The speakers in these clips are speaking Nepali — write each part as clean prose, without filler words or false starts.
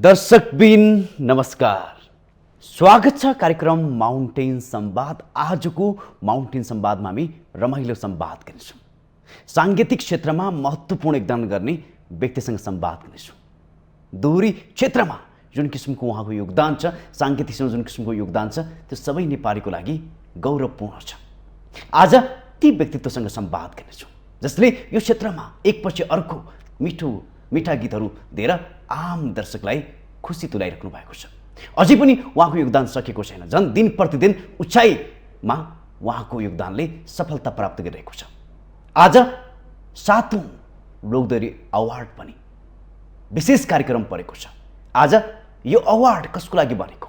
दर्शकबिन नमस्कार, स्वागत छ कार्यक्रम माउन्टेन संवाद। आजको माउन्टेन संवादमा हामी रमाइलो संवाद गर्नेछौँ। साङ्गीतिक क्षेत्रमा महत्त्वपूर्ण योगदान गर्ने व्यक्तिसँग संवाद गर्नेछौँ। दोहोरी क्षेत्रमा जुन किसिमको उहाँको योगदान छ, साङ्गीतिक क्षेत्रमा जुन किसिमको योगदान छ, त्यो सबै नेपालीको लागि गौरवपूर्ण छ। आज ती व्यक्तित्वसँग संवाद गर्नेछौँ जसले यो क्षेत्रमा एकपछि अर्को मिठा गीतहरू दिएर आम दर्शकलाई खुसी तुल्याइराख्नु भएको छ। अझै पनि उहाँको योगदान सकेको छैन। झन् दिन प्रतिदिन उचाइमा उहाँको योगदानले सफलता प्राप्त गरिरहेको छ। आज 7औं लोकदोहोरी अवार्ड पनि विशेष कार्यक्रम परेको छ। आज यो अवार्ड कसको लागि बनेको,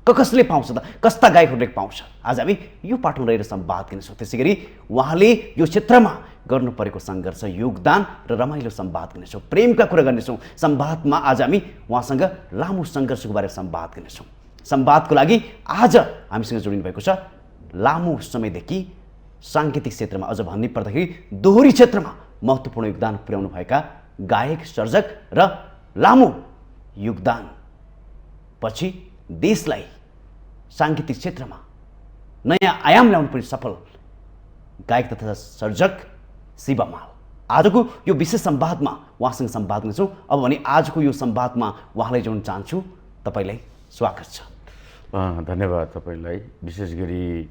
कसले पाउँछ त, कस्ता गायकहरूले पाउँछ, आज हामी यो पाठमा रहेर संवाद गर्नेछौँ। त्यसै गरी उहाँले यो क्षेत्रमा गर्नु परेको सङ्घर्ष, योगदान र रमाइलो संवाद गर्नेछौँ। प्रेमका कुरा गर्नेछौँ। संवादमा आज हामी उहाँसँग लामो सङ्घर्षको बारेमा संवाद गर्नेछौँ। संवादको लागि आज हामीसँग जोडिनु भएको छ लामो समयदेखि साङ्गीतिक क्षेत्रमा, अझ भन्नै पर्दाखेरि दोहोरी क्षेत्रमा महत्त्वपूर्ण योगदान पुर्याउनु भएका गायक, सर्जक र लामो योगदान पछि देशलाई साङ्गीतिक क्षेत्रमा नयाँ आयाम ल्याउनु पनि सफल गायक तथा सर्जक शिव माल। आजको यो विशेष संवादमा उहाँसँग संवाद गर्नेछौँ। अब भने आजको यो संवादमा उहाँलाई जोड्न चाहन्छु। तपाईँलाई स्वागत छ। धन्यवाद तपाईँलाई। विशेष गरी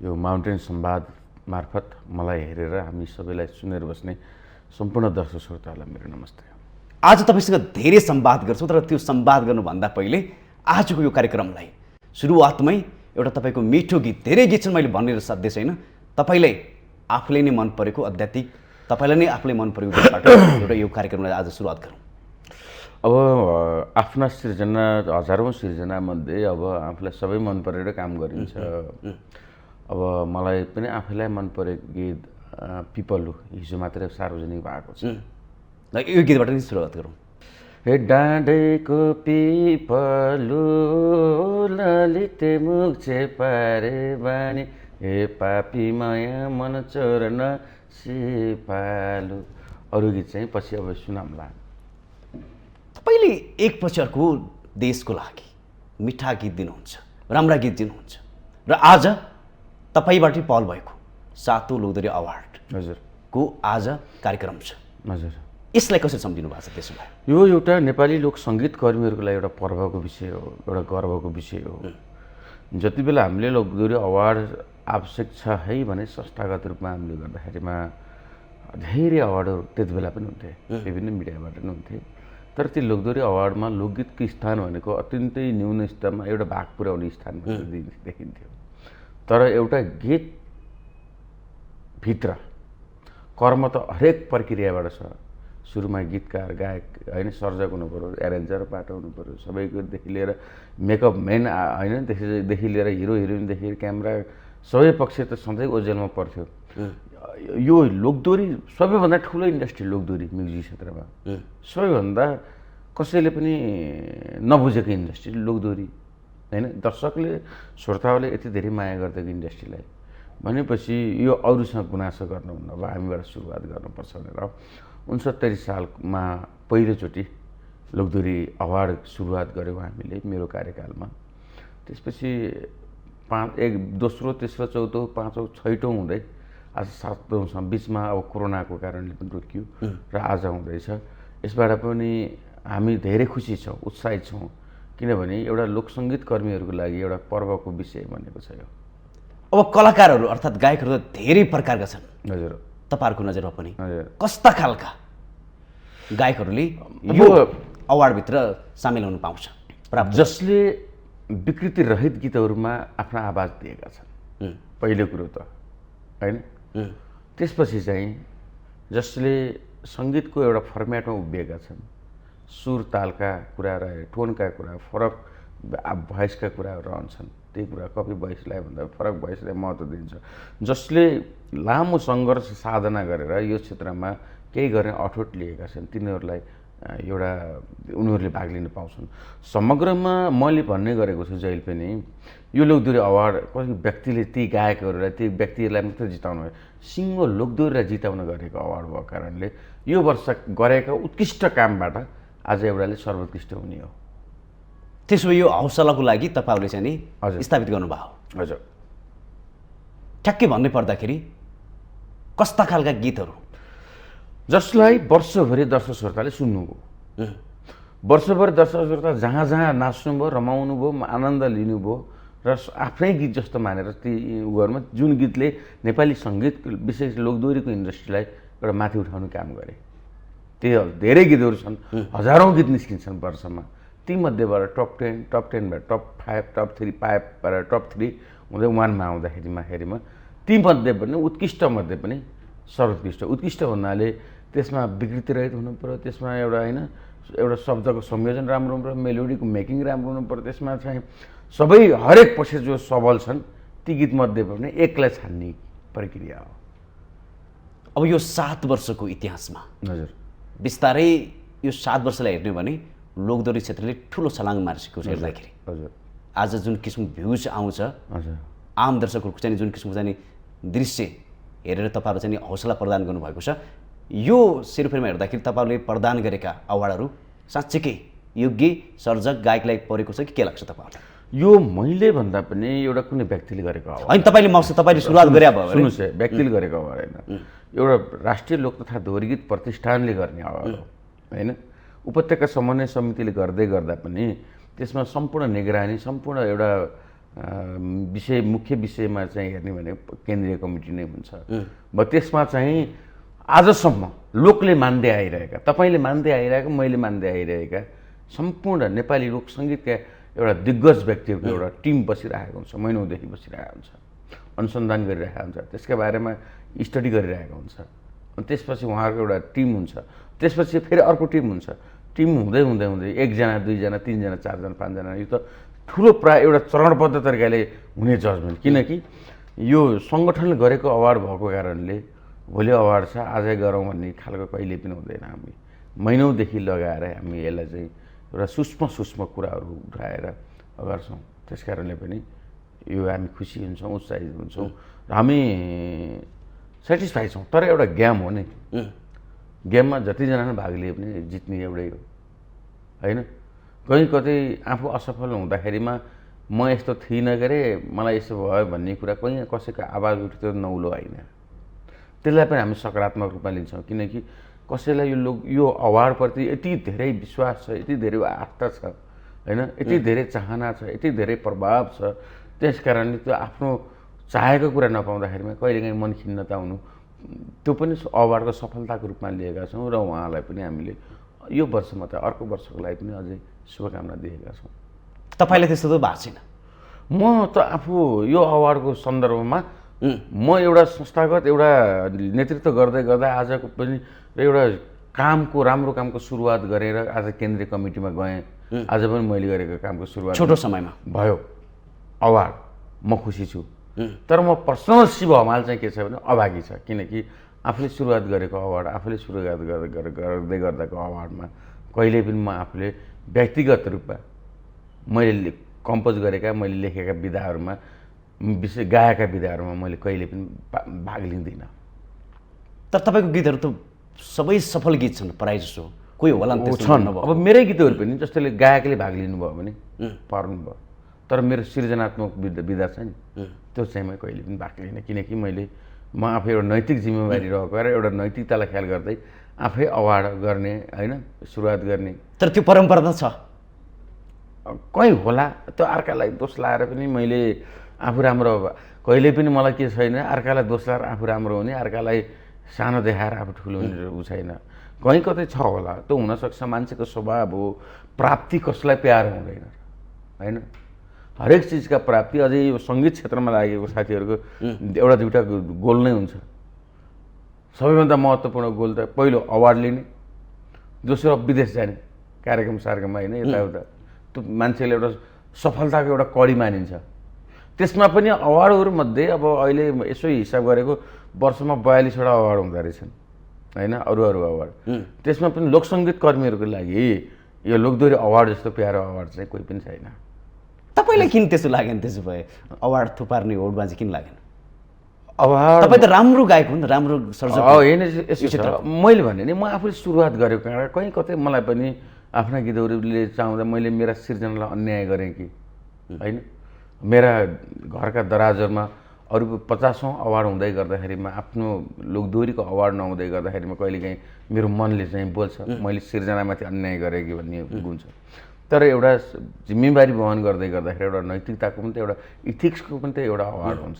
यो माउन्टेन संवाद मार्फत मलाई हेरेर हामी सबैलाई सुनेर बस्ने सम्पूर्ण दर्शक श्रोताहरूलाई मेरो नमस्ते। आज तपाईँसँग धेरै संवाद गर्छौँ, तर त्यो संवाद गर्नुभन्दा पहिले आजको यो कार्यक्रमलाई सुरुवातमै एउटा तपाईँको मिठो गीत, धेरै गीत छन् मैले भनेर साध्य छैन, तपाईँलाई आफूले नै मन परेको आध्यात्मिक, तपाईँलाई नै आफूले मन परेको गीतबाट एउटा यो कार्यक्रमलाई आज सुरुवात गरौँ। अब आफ्ना सृजना, हजारौँ सृजनामध्ये अब आफूलाई सबै मन परेर काम गरिन्छ। अब मलाई पनि आफैलाई मन परेको गीत पिपलु हिजो मात्रै सार्वजनिक भएको छ। यो गीतबाट नै सुरुवात गरौँ। हे डाँडेको पिपलु ललिते मुख छेपारे बानी, हे पापी माया मन चोर्न सिपालु। अरू गीत चाहिँ पछि अब सुनाम्ला। तपाईँले एकपछि अर्को देशको लागि मिठा गीत दिनुहुन्छ, राम्रा गीत दिनुहुन्छ र आज तपाईँबाटै पहल भएको 7औं लोकदोहोरी अवार्ड हजुरको आज कार्यक्रम छ। हजुर, यसलाई कसरी सम्झिनु भएको छ? त्यसो भए यो एउटा नेपाली लोक सङ्गीत कर्मीहरूको लागि एउटा पर्वको विषय हो, एउटा गर्वको विषय हो। जति बेला हामीले लोकदोहोरी अवार्ड आवश्यक छ है भने संस्थागत रूपमा हामीले गर्दाखेरिमा धेरै अवार्डहरू त्यति बेला पनि हुन्थे, विभिन्न मिडियाबाट पनि हुन्थे। तर त्यो लोकदोहोरी अवार्डमा लोकगीतको स्थान भनेको अत्यन्तै न्यून स्तरमा एउटा भाग पुर्याउने स्थान देखिन्थ्यो। तर एउटा गीतभित्र कर्म त हरेक प्रक्रियाबाट छ। सुरुमा गीतकार, गायक होइन, सर्जक हुनु पऱ्यो, एरेन्जर पाटो हुनु पऱ्यो, सबैकोदेखि लिएर मेकअप मेन होइन, त्यसदेखि लिएर हिरो हिरोइनदेखि क्यामेरा सबै पक्ष त सधैँ ओझेलमा पर्थ्यो। यो लोकदोहोरी सबैभन्दा ठुलो इन्डस्ट्री लोकदोहोरी म्युजिक क्षेत्रमा, सबैभन्दा कसैले पनि नबुझेको इन्डस्ट्री लोकदोहोरी होइन। दर्शकले, श्रोताहरूले यति धेरै माया गरिदिएको इन्डस्ट्रीलाई भनेपछि यो अरूसँग गुनासो गर्नुहुन्न, अब हामीबाट सुरुवात गर्नुपर्छ भनेर 69 सालमा पहिलोचोटि लोकदोहोरी अवार्ड सुरुवात गऱ्यौँ हामीले मेरो कार्यकालमा। त्यसपछि दोस्रो, तेस्रो, चौथो, पाँचौँ, छैटौँ हुँदै आज 7औँसम्म बिचमा अब कोरोनाको कारणले पनि रोकियो र आज हुँदैछ। यसबाट पनि हामी धेरै खुसी छौँ, उत्साहित छौँ, किनभने एउटा लोकसङ्गीत कर्मीहरूको लागि एउटा पर्वको विषय बनेको छ यो। अब कलाकारहरू अर्थात् गायकहरू त धेरै प्रकारका छन्। हजुर, तपाईँहरूको नजरमा पनि हजुर कस्ता खालका गायकहरूले यो अवार्डभित्र सामेल हुन पाउँछ? जसले विकृति रहित गीतहरूमा आफ्नो आवाज दिएका छन् पहिलो कुरो त होइन। त्यसपछि चाहिँ जसले सङ्गीतको एउटा फर्मेटमा उभिएका छन्, सुर तालका कुरा रहे, टोनका कुरा, फरक भोइसका कुराहरू रहन्छन्, त्यही कुरा कपी भोइसलाई भन्दा फरक भोइसलाई महत्त्व दिन्छ। जसले लामो सङ्घर्ष साधना गरेर यो क्षेत्रमा केही गर्ने अठोट लिएका छन्, तिनीहरूलाई उनीहरूले भाग लिन पाउँछन्। समग्रमा मैले भन्ने गरेको छु जहिले पनि, यो लोकदोहोरी अवार्ड कसै व्यक्तिले ती गायकहरूलाई, ती व्यक्तिहरूलाई मात्रै जिताउनु भयो, सिङ्गो लोकदोहोरीलाई जिताउन गरेको अवार्ड भएको कारणले यो वर्ष गरेका उत्कृष्ट कामबाट आज एउटाले सर्वोत्कृष्ट हुने हो। त्यसो भए यो हौसलाको लागि तपाईँहरूले चाहिँ नि हजुर। स्थापित गर्नुभयो। हजुर। ठ्याक्कै भन्नै पर्दाखेरि कस्ता खालका गीतहरू? जसलाई वर्षभरि दर्शक श्रोताले सुन्नुभयो, वर्षभरि दर्शक श्रोता जहाँ जहाँ नाच्नुभयो, रमाउनुभयो, आनन्द लिनुभयो र आफ्नै गीत जस्तो मानेर ती उहरूमा जुन गीतले नेपाली सङ्गीत विशेष लोकदोहोरीको इन्डस्ट्रीलाई एउटा माथि उठाउने काम गरे। त्यो धेरै गीतहरू छन्, हजारौँ गीत निस्किन्छन् वर्षमा। तीमध्येबाट टप 10बाट टप 5, टप 3 टप 3 हुँदै 1मा आउँदाखेरिमा तीमध्ये पनि उत्कृष्ट मध्ये पनि सर्वोत्कृष्ट। उत्कृष्ट भन्नाले त्यसमा विकृति रहित हुनु पऱ्यो, त्यसमा एउटा होइन एउटा शब्दको संयोजन राम्रो हुनु पऱ्यो, मेलोडीको मेकिङ राम्रो हुनु पऱ्यो, त्यसमा चाहिँ सबै हरेक पक्ष जो सबल छन् ती गीतमध्ये पनि एकलाई छान्ने प्रक्रिया हो। अब यो 7 वर्षको इतिहासमा हजुर बिस्तारै यो 7 वर्षलाई हेर्ने हो भने लोकदोहोरी क्षेत्रले ठुलो छलाङ मारिसकेको छ हेर्दाखेरि। हजुर आज जुन किसिमको भ्युज आउँछ, हजुर आम दर्शकहरूको चाहिँ जुन किसिमको चाहिँ दृश्य हेरेर तपाईँहरू चाहिँ हौसला प्रदान गर्नुभएको छ। यो सिरोफेरमा हेर्दाखेरि तपाईँहरूले प्रदान गरेका अवार्डहरू साँच्चीकै योग्य सर्जक गायकलाई परेको छ कि के लाग्छ तपाईँहरूलाई? यो मैले भन्दा पनि एउटा कुनै व्यक्तिले गरेको हो होइन, तपाईँले सुरुवात गरे भयो भने सुन्नुहोस् है, व्यक्तिले गरेको अवार्ड होइन, एउटा राष्ट्रिय लोक तथा दोहोरी गीत प्रतिष्ठानले गर्ने अवार्ड हो होइन। उपत्यका समन्वय समितिले गर्दै गर्दा पनि त्यसमा सम्पूर्ण निगरानी, सम्पूर्ण एउटा मुख्य विषयमा चाहिँ हेर्ने भने केन्द्रीय कमिटी नै हुन्छ। त्यसमा चाहिँ आजसम्म लोकले मान्दै आइरहेका, तपाईँले मान्दै आइरहेका, मैले मान्दै आइरहेका सम्पूर्ण नेपाली लोक सङ्गीतका एउटा दिग्गज व्यक्तिहरूको एउटा टिम बसिरहेको हुन्छ, महिनौदेखि बसिरहेको हुन्छ, अनुसन्धान गरिरहेको हुन्छ, त्यसका बारेमा स्टडी गरिरहेको हुन्छ। अनि त्यसपछि उहाँहरूको एउटा टिम हुन्छ, त्यसपछि फेरि अर्को टिम हुन्छ। टिम हुँदै हुँदै हुँदै 1 जना 2 जना 3 जना 4 जना 5 जना, यो त ठुलो प्राय एउटा चरणबद्ध तरिकाले हुने जजमेन्ट। किनकि यो सङ्गठनले गरेको अवार्ड भएको कारणले भोलि अवार्ड छ आजै गरौँ भन्ने खालको कहिले पनि हुँदैन। हामी महिनौदेखि लगाएर हामी यसलाई चाहिँ एउटा सूक्ष्म कुराहरू उठाएर गर्छौँ। त्यस कारणले पनि यो हामी खुसी हुन्छौँ, उत्साहित हुन्छौँ र हामी सेटिस्फाई छौँ। तर एउटा गेम हो नि, गेममा जतिजनाले भाग लिए पनि जित्ने एउटै हो होइन। कहीँ कतै आफू असफल हुँदाखेरिमा म यस्तो थिइनँ के अरे, मलाई यसो भयो भन्ने कुरा कहीँ कसैको आवाज उठ्यो नौलो होइन। त्यसलाई पनि हामी सकारात्मक रूपमा लिन्छौँ। किनकि कसैलाई यो अवार्डप्रति यति धेरै विश्वास छ, यति धेरै आस्था छ होइन, यति धेरै चाहना छ, यति धेरै प्रभाव छ। त्यस कारणले त्यो आफ्नो चाहेको कुरा नपाउँदाखेरिमा कहिलेकाहीँ मन खिन्नता हुनु, त्यो पनि अवार्डको सफलताको रूपमा लिएका छौँ र उहाँलाई पनि हामीले यो वर्ष मात्रै अर्को वर्षको लागि पनि अझै शुभकामना दिएका छौँ। तपाईँलाई त्यस्तो त भएको छैन? म त आफू यो अवार्डको सन्दर्भमा म एउटा संस्थागत एउटा नेतृत्व गर्दै गर्दा आजको पनि एउटा राम्रो कामको सुरुवात गरेर आज केन्द्रीय कमिटीमा गएँ। आज पनि मैले गरेको कामको सुरुवात छोटो समयमा भयो अवार्ड, म खुसी छु। तर म पर्सनल शिव हमाल चाहिँ के छ भने अभागी छ। किनकि आफूले सुरुवात गरेको अवार्ड, आफूले सुरुवात गर्दै गर्दाको अवार्डमा कहिले पनि म आफूले व्यक्तिगत रूपमा मैले कम्पोज गरेका, मैले लेखेका विधाहरूमा, विशेष गाएका विधाहरूमा मैले कहिले पनि भाग लिँदिनँ। तर तपाईँको गीतहरू त सबै सफल गीत छन् प्रायः जसो, कोही होला नि त्यस्तो छन्। नभएको। अब मेरै गीतहरू पनि जस्तै गायकले भाग लिनुभयो भने पर्नुभयो, तर मेरो सृजनात्मक विधा छ नि, त्यो चाहिँ म कहिले पनि भाग लिइनँ। किनकि म आफै एउटा नैतिक जिम्मेवारी रहेको र एउटा नैतिकतालाई ख्याल गर्दै आफै अवार्ड गर्ने होइन, सुरुवात गर्ने। तर त्यो परम्परा त छ, कहीँ होला त्यो अर्कालाई दोष लाएर पनि मैले आफू राम्रो, कहिले पनि मलाई के छैन अर्कालाई दोष लाएर आफू राम्रो हुने, अर्कालाई सानो देखाएर आफू ठुलो हुने ऊ छैन। कहीँ कतै छ होला, त्यो हुनसक्छ, मान्छेको स्वभाव हो। प्राप्ति कसलाई प्यारो हुँदैन होइन, हरेक चिजका प्राप्ति, अझै यो सङ्गीत क्षेत्रमा लागेको साथीहरूको एउटा दुइटा गोल नै हुन्छ। सबैभन्दा महत्त्वपूर्ण गोल त पहिलो अवार्ड लिने, दोस्रो विदेश जाने कार्यक्रम होइन, यताउता। त्यो मान्छेले एउटा सफलताको एउटा कडी मानिन्छ। त्यसमा पनि अवार्डहरूमध्ये अब अहिले यसो हिसाब गरेको वर्षमा 42वटा अवार्ड हुँदो रहेछन् होइन, अरू अवार्ड। त्यसमा पनि लोकसङ्गीत कर्मीहरूको लागि यो लोकदोहोरी अवार्ड जस्तो प्यारो अवार्ड चाहिँ कोही पनि छैन। तपाईँलाई किन त्यसो लागेन? त्यसो भए अवार्ड थुपार्ने होडबाजी किन लागेन? अवार्ड तपाईँ त राम्रो गायक हो नि, राम्रो सर्जक। होइन, यसो छ, मैले भने नि म आफूले सुरुवात गरेको कारण कहीँ कतै मलाई पनि आफ्ना गीतहरूले चाउँदा मैले मेरा सिर्जनालाई अन्याय गरेँ कि होइन। मेरा घरका दराजहरूमा अरूको 50औँ अवार्ड हुँदै गर्दाखेरिमा आफ्नो लोकदोहोरीको अवार्ड नहुँदै गर्दाखेरिमा कहिलेकाहीँ मेरो मनले चाहिँ बोल्छ मैले सिर्जनामाथि अन्याय गरेँ कि भन्ने गुण छ। तर एउटा जिम्मेवारी वहन गर्दै गर्दाखेरि एउटा नैतिकताको पनि त एउटा इथिक्सको पनि त एउटा अवार्ड हुन्छ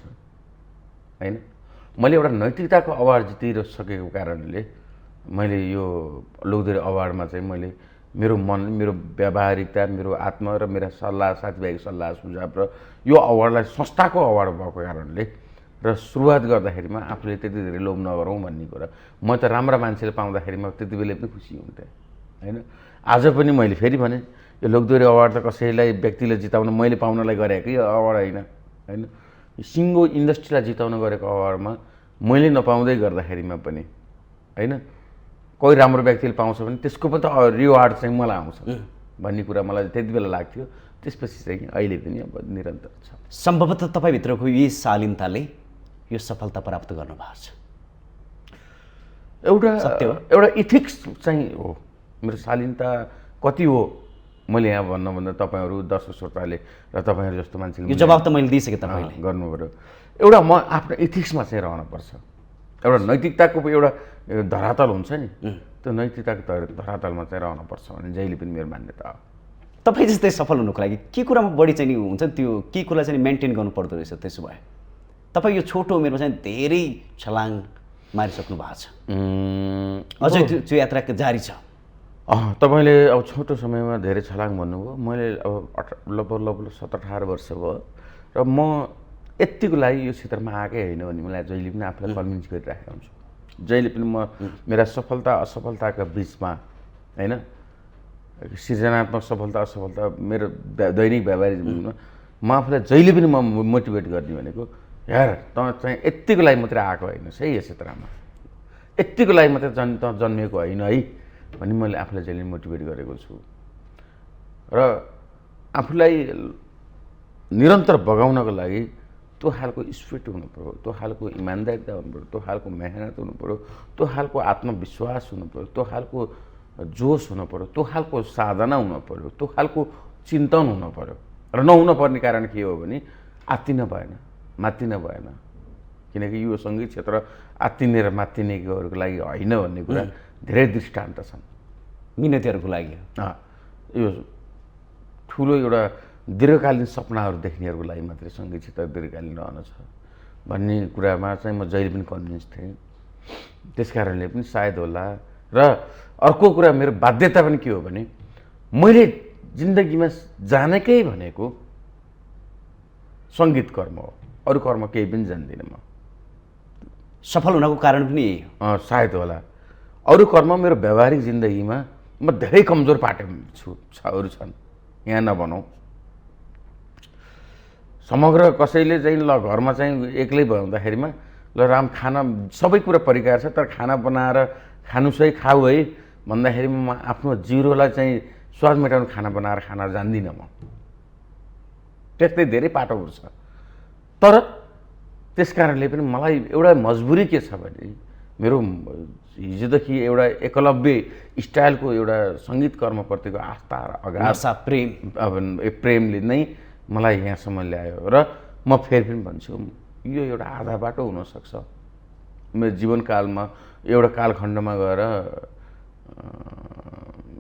होइन। मैले एउटा नैतिकताको अवार्ड जितिसकेको कारणले मैले यो लोकदोहोरी अवार्डमा चाहिँ मैले मेरो मन, मेरो व्यावहारिकता, मेरो आत्मा र मेरा सल्लाह, साथीभाइको सल्लाह सुझाव र यो अवार्डलाई संस्थाको अवार्ड भएको कारणले र सुरुवात गर्दाखेरिमा आफूले त्यति धेरै लोभ नगरौँ भन्ने कुरा म त राम्रा मान्छेले पाउँदाखेरिमा त्यति बेला पनि खुसी हुन्थेँ होइन। आज पनि मैले फेरि भने यो लोकदोहोरी अवार्ड त कसैलाई व्यक्तिले जिताउन मैले पाउनलाई गरेकै अवार्ड होइन होइन। सिङ्गो इन्डस्ट्रीलाई जिताउन गरेको अवार्डमा मैले नपाउँदै गर्दाखेरिमा पनि होइन कोही राम्रो व्यक्तिले पाउँछ भने त्यसको पनि त रिवार्ड चाहिँ मलाई आउँछ भन्ने कुरा मलाई त्यति बेला लाग्थ्यो। त्यसपछि चाहिँ अहिले पनि अब निरन्तर छ। सम्भवतः तपाईँभित्रको यही शालीनताले यो सफलता प्राप्त गर्नुभएको छ। एउटा इथिक्स चाहिँ हो मेरो। शालीनता कति हो मैले यहाँ भन्नुभन्दा तपाईँहरू दर्शक श्रोताले र तपाईँहरू जस्तो मान्छेले यो जवाब त मैले दिइसकेँ तपाईँले गर्नु पऱ्यो। एउटा म आफ्नो इथिक्समा चाहिँ रहनुपर्छ। एउटा नैतिकताको एउटा धरातल हुन्छ नि त्यो नैतिकताको धरातलमा चाहिँ रहनुपर्छ भने जहिले पनि मेरो मान्यता हो। तपाईँ जस्तै सफल हुनुको लागि के कुरामा बढी चाहिँ हुन्छ नि त्यो के कुरा चाहिँ मेन्टेन गर्नु पर्दो रहेछ? त्यसो भए तपाईँ यो छोटो उमेरमा चाहिँ धेरै छलाङ मारिसक्नु भएको छ, अझै त्यो यात्रा जारी छ। तपाईँले अब छोटो समयमा धेरै छलाङ भन्नुभयो। मैले अब लगभग 17-18 वर्ष भयो र म यत्तिको लागि यो क्षेत्रमा आएकै होइन भने मलाई जहिले पनि आफूलाई कन्भिन्स गरिराखेको हुन्छु। जहिले पनि म मेरा सफलता असफलताका बिचमा होइन सृजनात्मक सफलता असफलता मेरो दैनिक व्यावहारिक जीवनमा म आफूलाई जहिले पनि म मोटिभेट गर्ने भनेको यार त चाहिँ यत्तिको लागि मात्रै आएको होइन है यो क्षेत्रमा, यत्तिको लागि मात्रै त जन्मिएको होइन है भन्ने मैले आफूलाई जहिले मोटिभेट गरेको छु। र आफूलाई निरन्तर बगाउनको लागि त्यो खालको स्पिरिट हुनु पऱ्यो, त्यो खालको इमान्दारिता हुनु पऱ्यो, त्यो खालको मेहनत हुनु पऱ्यो, त्यो खालको आत्मविश्वास हुनु पऱ्यो, त्यो खालको जोस हुनु पऱ्यो, त्यो खालको साधना हुनु पऱ्यो, त्यो खालको चिन्तन हुनु पऱ्यो। र नहुन पर्ने कारण के हो भने आत्तिन भएन, मात्तिन भएन। किनकि यो सङ्गीत क्षेत्र आत्तिने र मात्तिनेहरूको लागि होइन भन्ने कुरा धेरै दृष्टान्त छन्। मिहिनेतीहरूको लागि यो ठुलो एउटा दीर्घकालीन सपनाहरू देख्नेहरूको लागि मात्रै सङ्गीत क्षेत्र दीर्घकालीन रहन छ भन्ने कुरामा चाहिँ म जहिले पनि कन्भिन्स थिएँ। त्यस कारणले पनि सायद होला। र अर्को कुरा मेरो बाध्यता पनि के हो भने मैले जिन्दगीमा जानेकै भनेको सङ्गीत कर्म हो, अरू कर्म केही पनि जान्दिनँ म। सफल हुनको कारण पनि यही हो सायद होला। अरू कर्म मेरो व्यावहारिक जिन्दगीमा म धेरै कमजोर पाटेको छु, अरू छन् यहाँ नभनौँ। समग्र कसैले चाहिँ ल घरमा चाहिँ एक्लै भन्दाखेरिमा ल राम खाना सबै कुरा परिकार छ तर खाना बनाएर खानुस् है खाऊ है भन्दाखेरिमा म आफ्नो जिरोलाई चाहिँ स्वाद मेटाउने खाना बनाएर खान जान्दिनँ म। त्यस्तै धेरै पाटोहरू छ। तर त्यस कारणले पनि मलाई एउटा मजबुरी के छ भने मेरो हिजोदेखि एउटा एकलव्य स्टाइलको एउटा सङ्गीत कर्मप्रतिको आस्था र अगाध प्रेमले नै मलाई यहाँसम्म ल्यायो। र म फेरि पनि भन्छु यो एउटा आधा बाटो हुनसक्छ मेरो जीवनकालमा। एउटा कालखण्डमा गएर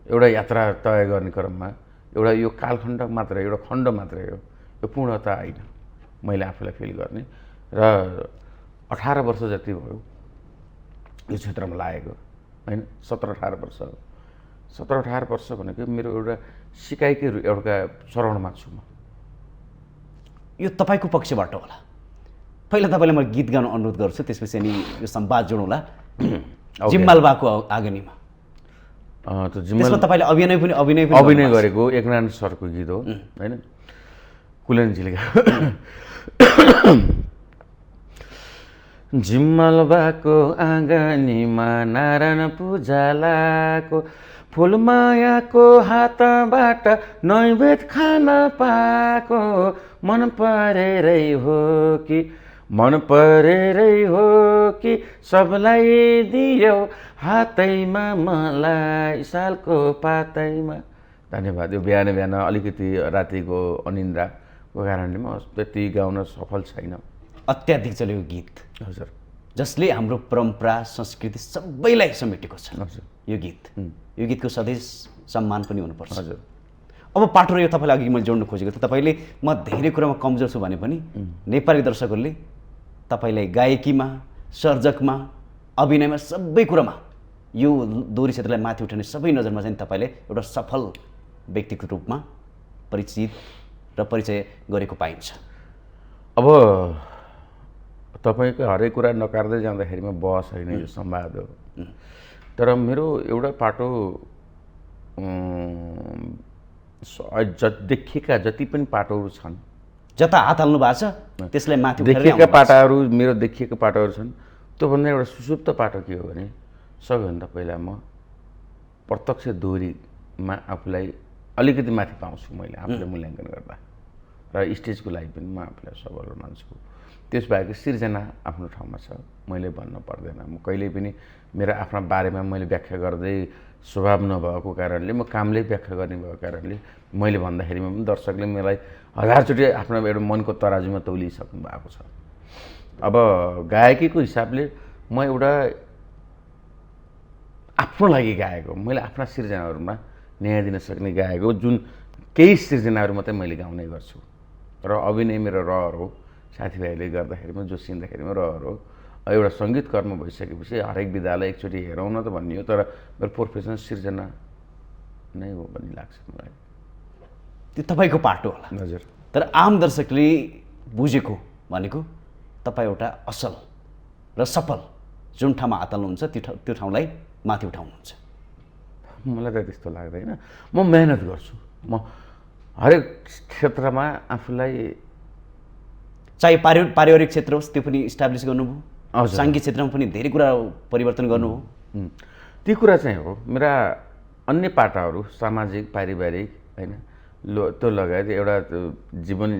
एउटा यात्रा तय गर्ने क्रममा एउटा यो कालखण्ड मात्र एउटा खण्ड मात्रै हो, यो पूर्णता होइन मैले आफूलाई फिल गर्ने। र 18 वर्ष जति भयो यो क्षेत्रमा लागेको होइन, 17-18 वर्ष। 17-18 वर्ष भनेको मेरो एउटा सिकाइकै एउटा चरणमा छु म। यो तपाईँको पक्षबाट होला। पहिला तपाईँलाई म गीत गाउन अनुरोध गर्छु, त्यसपछि अनि यो संवाद जोडौँला जिम्माल बाको आगनीमा। त्यसमा तपाईँले अभिनय गरेको एकनारायण सरको गीत हो होइन, कुलेनजीले। जिम्माल बाको आँगनीमा नारायण पूजालाको फुलमायाको हातबाट नैवेद खान पाएको मन परेरै हो कि मन परेरै हो कि सबलाई दियो हातैमा मलाई सालको पातैमा। धन्यवाद। यो बिहान बिहान अलिकति रातिको अनिन्द्राको कारणले म त्यति गाउन सफल छैन। अत्याधिक चलेको गीत हजुर जसले हाम्रो परम्परा संस्कृति सबैलाई समेटेको छ हजुर यो गीत। यो गीतको सधैँ सम्मान पनि हुनुपर्छ। हजुर। अब पाटो यो तपाईँलाई अघि मैले जोड्नु खोजेको थिएँ, तपाईँले म धेरै कुरामा कमजोर छु भने पनि नेपाली दर्शकहरूले तपाईँलाई गायकीमा, सर्जकमा, अभिनयमा सबै कुरामा यो दोहोरी क्षेत्रलाई माथि उठाउने सबै नजरमा चाहिँ तपाईँले एउटा सफल व्यक्तिको रूपमा परिचित र परिचय गरेको पाइन्छ। अब तपाईँको हरेक कुरा नकार्दै जाँदाखेरिमा बहस होइन, यो संवाद हो। तर मेरो एउटा पाटो देखिएका जति पनि पाटोहरू छन्, जता हात हाल्नु भएको छ त्यसलाई माथि उठाएर देखिएका पाटाहरू, मेरो देखिएका पाटोहरू छन्। त्योभन्दा एउटा सुसुप्त पाटो के हो भने सबैभन्दा पहिला म प्रत्यक्ष दोहोरीमा आफूलाई अलिकति माथि पाउँछु मैले आफूले मूल्याङ्कन गर्दा, र स्टेजको लागि पनि म आफूलाई सबल मान्छु। त्यसबाहेक सिर्जना आफ्नो ठाउँमा छ, मैले भन्न पर्दैन। म कहिल्यै पनि मेरो आफ्ना बारेमा मैले व्याख्या गर्दै स्वभाव नभएको कारणले, म कामले व्याख्या गर्ने भएको कारणले मैले भन्दाखेरिमा पनि दर्शकले मलाई हजारचोटि आफ्नो एउटा मनको तराजुमा तौलिसक्नु भएको छ। अब गायकीको हिसाबले म एउटा आफ्नो लागि गाएको, मैले आफ्ना सिर्जनाहरूमा न्याय दिन सक्ने गाएको, जुन केही सिर्जनाहरू मात्रै मैले गाउने गर्छु। र अभिनय मेरो रहर हो, साथीभाइले गर्दाखेरिमा जोसिँदाखेरिमा रहर हो। एउटा सङ्गीत कर्म भइसकेपछि हरेक विधालाई एकचोटि हेरौँ न त भन्ने हो, तर मेरो प्रोफेसन सिर्जना नै हो भन्ने लाग्छ मलाई। त्यो तपाईँको पाटो होला। हजुर। तर आम दर्शकले बुझेको भनेको तपाईँ एउटा असल र सफल जुन ठाउँमा हात हाल्नुहुन्छ त्यो ठाउँलाई माथि उठाउनुहुन्छ। मलाई त त्यस्तो लाग्दैन। म मेहनत गर्छु। म हरेक क्षेत्रमा आफूलाई, चाहे पारिवारिक क्षेत्र होस् त्यो पनि इस्टाब्लिस गर्नुभयो, हजुर, साङ्गीतिक क्षेत्रमा पनि धेरै कुरा परिवर्तन गर्नुभयो। ती कुरा चाहिँ हो। मेरा अन्य पाटाहरू सामाजिक, पारिवारिक होइन, त्यो लगायत एउटा जीवन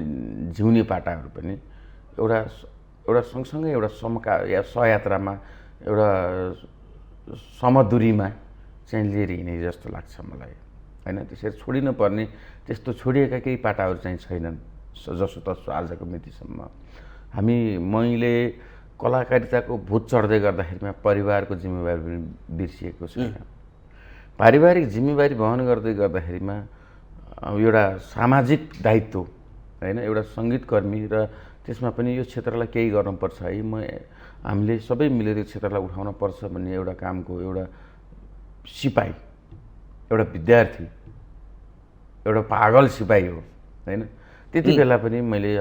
जिउने पाटाहरू पनि एउटा सँगसँगै एउटा या सहयात्रामा एउटा समदूरीमा चाहिँ लिएर हिँडे जस्तो लाग्छ मलाई होइन। त्यसरी छोडिनु पर्ने त्यस्तो छोडिएका केही पाटाहरू चाहिँ छैनन् जसो तसो आजको मितिसम्म। मैले कलाकारिताको भूत चढ्दै गर्दाखेरिमा परिवारको जिम्मेवारी पनि बिर्सिएको छैन। पारिवारिक जिम्मेवारी वहन गर्दै गर्दाखेरिमा एउटा सामाजिक दायित्व होइन, एउटा सङ्गीतकर्मी, र त्यसमा पनि यो क्षेत्रलाई केही गर्नुपर्छ है, हामीले सबै मिलेर यो क्षेत्रलाई उठाउन पर्छ भन्ने एउटा कामको एउटा सिपाही, एउटा विद्यार्थी, एउटा पागल सिपाही हो होइन। त्यति बेला पनि मैले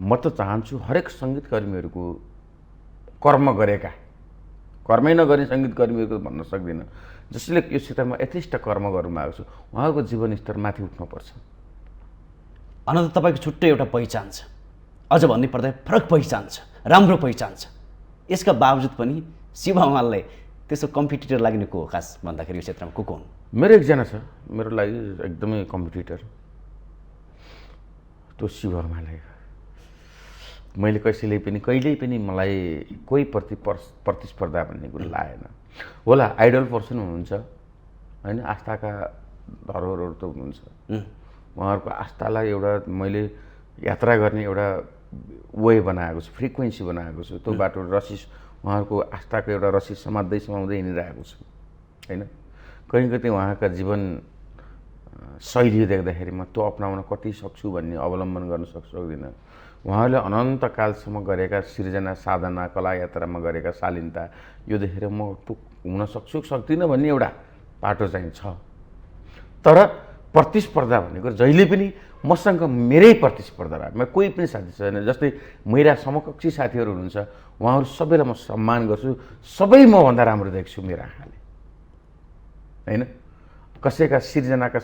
म त चाहन्छु हरेक सङ्गीतकर्मीहरूको कर्मै नगर्ने सङ्गीतकर्मीहरूको भन्न सक्दिनँ, जसले यो क्षेत्रमा यथेष्ट कर्म गर्नुभएको छ, उहाँको जीवन स्तर माथि उठ्नुपर्छ। अनन्त तपाईँको छुट्टै एउटा पहिचान छ, अझ भन्नै पर्दा फरक पहिचान छ, राम्रो पहिचान छ। यसका बावजुद पनि शिव हमाललाई त्यसो कम्पिटिटर लाग्ने को हो खास भन्दाखेरि यो क्षेत्रमा को हुन्? मेरो एकजना छ मेरो लागि एकदमै कम्पिटिटर, त्यो शिव हमाल। मैले कहिल्यै पनि मलाई कोही प्रति प्रतिस्पर्धा भन्ने कुरो लागेन। होला आइडल पर्सन हुनुहुन्छ होइन, आस्थाका धरोहरहरू त हुनुहुन्छ, उहाँहरूको आस्थालाई एउटा मैले यात्रा गर्ने एउटा वे बनाएको छु, फ्रिक्वेन्सी बनाएको छु। त्यो बाटो उहाँहरूको आस्थाको एउटा रसी समाउँदै हिँडिरहेको छु होइन। कहीँ उहाँका जीवन शैली देख्दाखेरिमा त्यो अपनाउन कति सक्छु भन्ने अवलम्बन गर्न सक्दिनँ। उहाँले अनन्तकालसम्म गरेका सिर्जना, साधना, कला यात्रामा गरेका शालीनता यो देखेर म त्यो हुन सक्छु सक्दिनँ भन्ने एउटा बाटो चाहिँ छ। तर प्रतिस्पर्धा भनेको जहिले पनि मसँग मेरै प्रतिस्पर्धा भए, म कोही पनि साथी छैन। जस्तै मेरा समकक्षी साथीहरू हुनुहुन्छ, उहाँहरू सबैलाई म सम्मान गर्छु, सबै मभन्दा राम्रो देख्छु मेरो आँखाले होइन। कसैका सिर्जनाका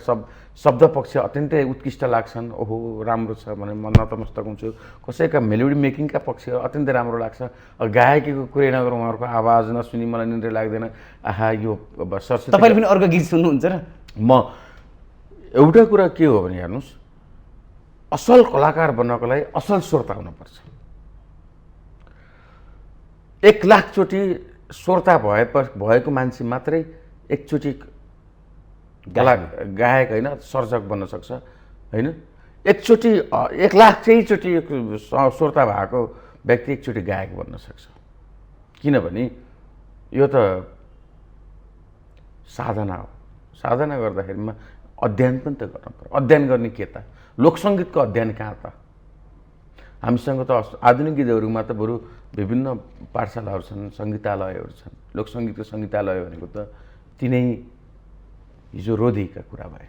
शब्द पक्ष अत्यन्तै उत्कृष्ट लाग्छन्, ओहो राम्रो छ भने म नतमस्तक हुन्छु। कसैका मेलोडी मेकिङका पक्ष अत्यन्तै राम्रो लाग्छ। गायकीको कुरै नगरौँ, उहाँहरूको आवाज नसुनी मलाई निन्द्रै लाग्दैन। आहा यो सरस्वती। तपाईँले पनि अर्को गीत सुन्नुहुन्छ र? म एउटा कुरा के हो भने हेर्नुहोस्, असल कलाकार बन्नको लागि असल श्रोता हुनुपर्छ। 1 लाखचोटि श्रोता भएको मान्छे मात्रै एकचोटि गायक होइन सर्जक बन्न सक्छ होइन। एकचोटि 1 लाख चोटि श्रोता भएको व्यक्ति एकचोटि गायक बन्न सक्छ। किनभने यो त साधना हो। साधना गर्दाखेरिमा अध्ययन पनि त गर्नु पर्यो। अध्ययन गर्ने के त? लोकसङ्गीतको अध्ययन कहाँ त? हामीसँग त आधुनिक गीतहरूमा त बरु विभिन्न पाठशालाहरू छन्, सङ्गीतालयहरू छन्। लोकसङ्गीतको सङ्गीतालय भनेको त तिनै हिजो रोधीका कुरा भए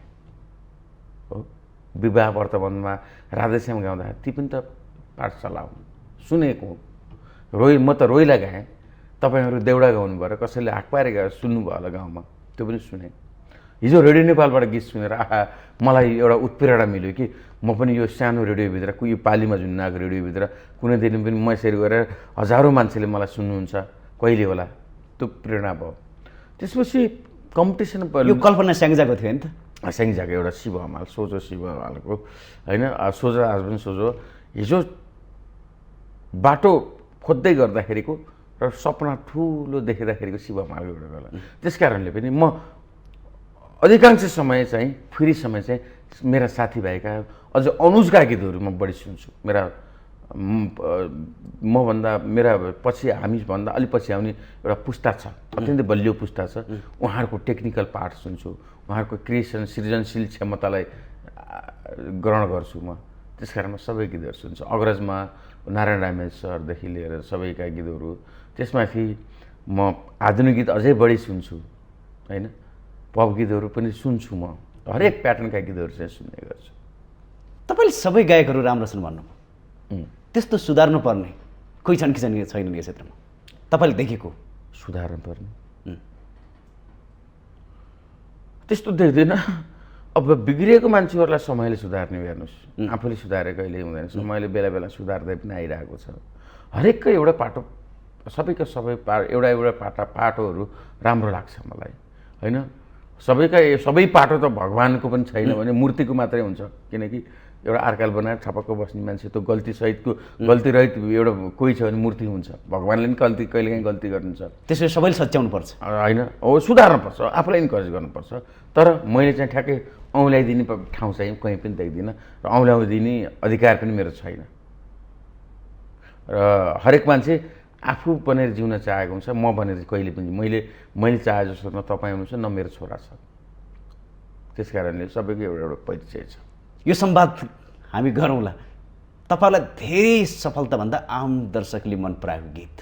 हो। विवाह वर्तमानमा राधेश्याम गाउँदाखेरि ती पनि त पाठशाला हुन्, सुनेको म त रोइला गाएँ, तपाईँहरू देउडा गाउनु भएर कसैले हाक पारेर गएर सुन्नुभयो होला गाउँमा, त्यो पनि सुने। हिजो रेडियो नेपालबाट गीत सुनेर मलाई एउटा उत्प्रेरणा मिल्यो कि म पनि यो सानो रेडियोभित्र यो पालीमा झुन्नाएको रेडियोभित्र कुनै दिन पनि म यसरी गरेर हजारौँ मान्छेले मलाई सुन्नुहुन्छ कहिले होला, त्यो प्रेरणा भयो। त्यसपछि कम्पिटिसन यो कल्पना स्याङ्जाको थियो नि त? स्याङ्जाको एउटा शिव हमाल, सोझो शिव हमालको होइन, सोझो आज पनि सोझो। हिजो बाटो खोज्दै गर्दाखेरिको र सपना ठुलो देख्दाखेरिको शिव हमालको एउटा गला। त्यस कारणले पनि म अधिकांश समय चाहिँ फ्री समय चाहिँ मेरा साथीभाइका अझ अनुजका गीतहरू म बढी सुन्छु। मभन्दा मेरा पछि हामीभन्दा अलिक पछि आउने एउटा पुस्ता छ, अत्यन्तै बलियो पुस्ता छ, उहाँहरूको टेक्निकल पार्ट सुन्छु, उहाँहरूको क्रिएसन सृजनशील क्षमतालाई ग्रहण गर्छु म। त्यस कारण म सबै गीतहरू सुन्छु। अग्रजमा नारायण रामेश सरदेखि लिएर सबैका गीतहरू, त्यसमाथि म आधुनिक गीत अझै बढी सुन्छु होइन, पप गीतहरू पनि सुन्छु म। हरेक प्याटर्नका गीतहरू चाहिँ सुन्ने गर्छु। तपाईँले सबै गायकहरू राम्रो छन् भन्नु, त्यस्तो सुधार्नु पर्ने कोही छन् कि छैनन् यो क्षेत्रमा तपाईँले देखेको? सुधार्नु पर्ने त्यस्तो देख्दैन। अब बिग्रिएको मान्छेहरूलाई समयले सुधार्ने हेर्नुहोस्, आफूले सुधारे कहिले हुँदैन। समयले बेला बेला सुधार्दै पनि आइरहेको छ। हरेकको एउटा पाटो, सबैका सबै एउटा पाटोहरू राम्रो लाग्छ मलाई होइन। सबै पाटो त भगवान्को पनि छैन भने मूर्तिको मात्रै हुन्छ, किनकि एउटा आर्काल बनाएर छपक्क बस्ने मान्छे त गल्तीसहितको गल्तीरहित एउटा कोही छ भने मूर्ति हुन्छ। भगवान्ले पनि कहिलेकाहीँ गल्ती गर्नुहुन्छ। त्यसरी सबैले सच्याउनु पर्छ होइन, हो सुधार्नुपर्छ, आफूलाई इन्करेज गर्नुपर्छ। तर मैले चाहिँ ठ्याक्कै औँल्याइदिने ठाउँ चाहिँ कहीँ पनि देख्दिनँ र औँल्याइदिने अधिकार पनि मेरो छैन। र हरेक मान्छे आफू बनेर जिउन चाहेको हुन्छ। म बनेर कहिले पनि मैले चाहे जस्तो न तपाईँ हुनुहुन्छ न मेरो छोरा छ। त्यस कारणले सबैको एउटा परिचय छ। यो संवाद हामी गरौँला। तपाईँलाई धेरै सफलताभन्दा आम दर्शकले मन पराएको गीत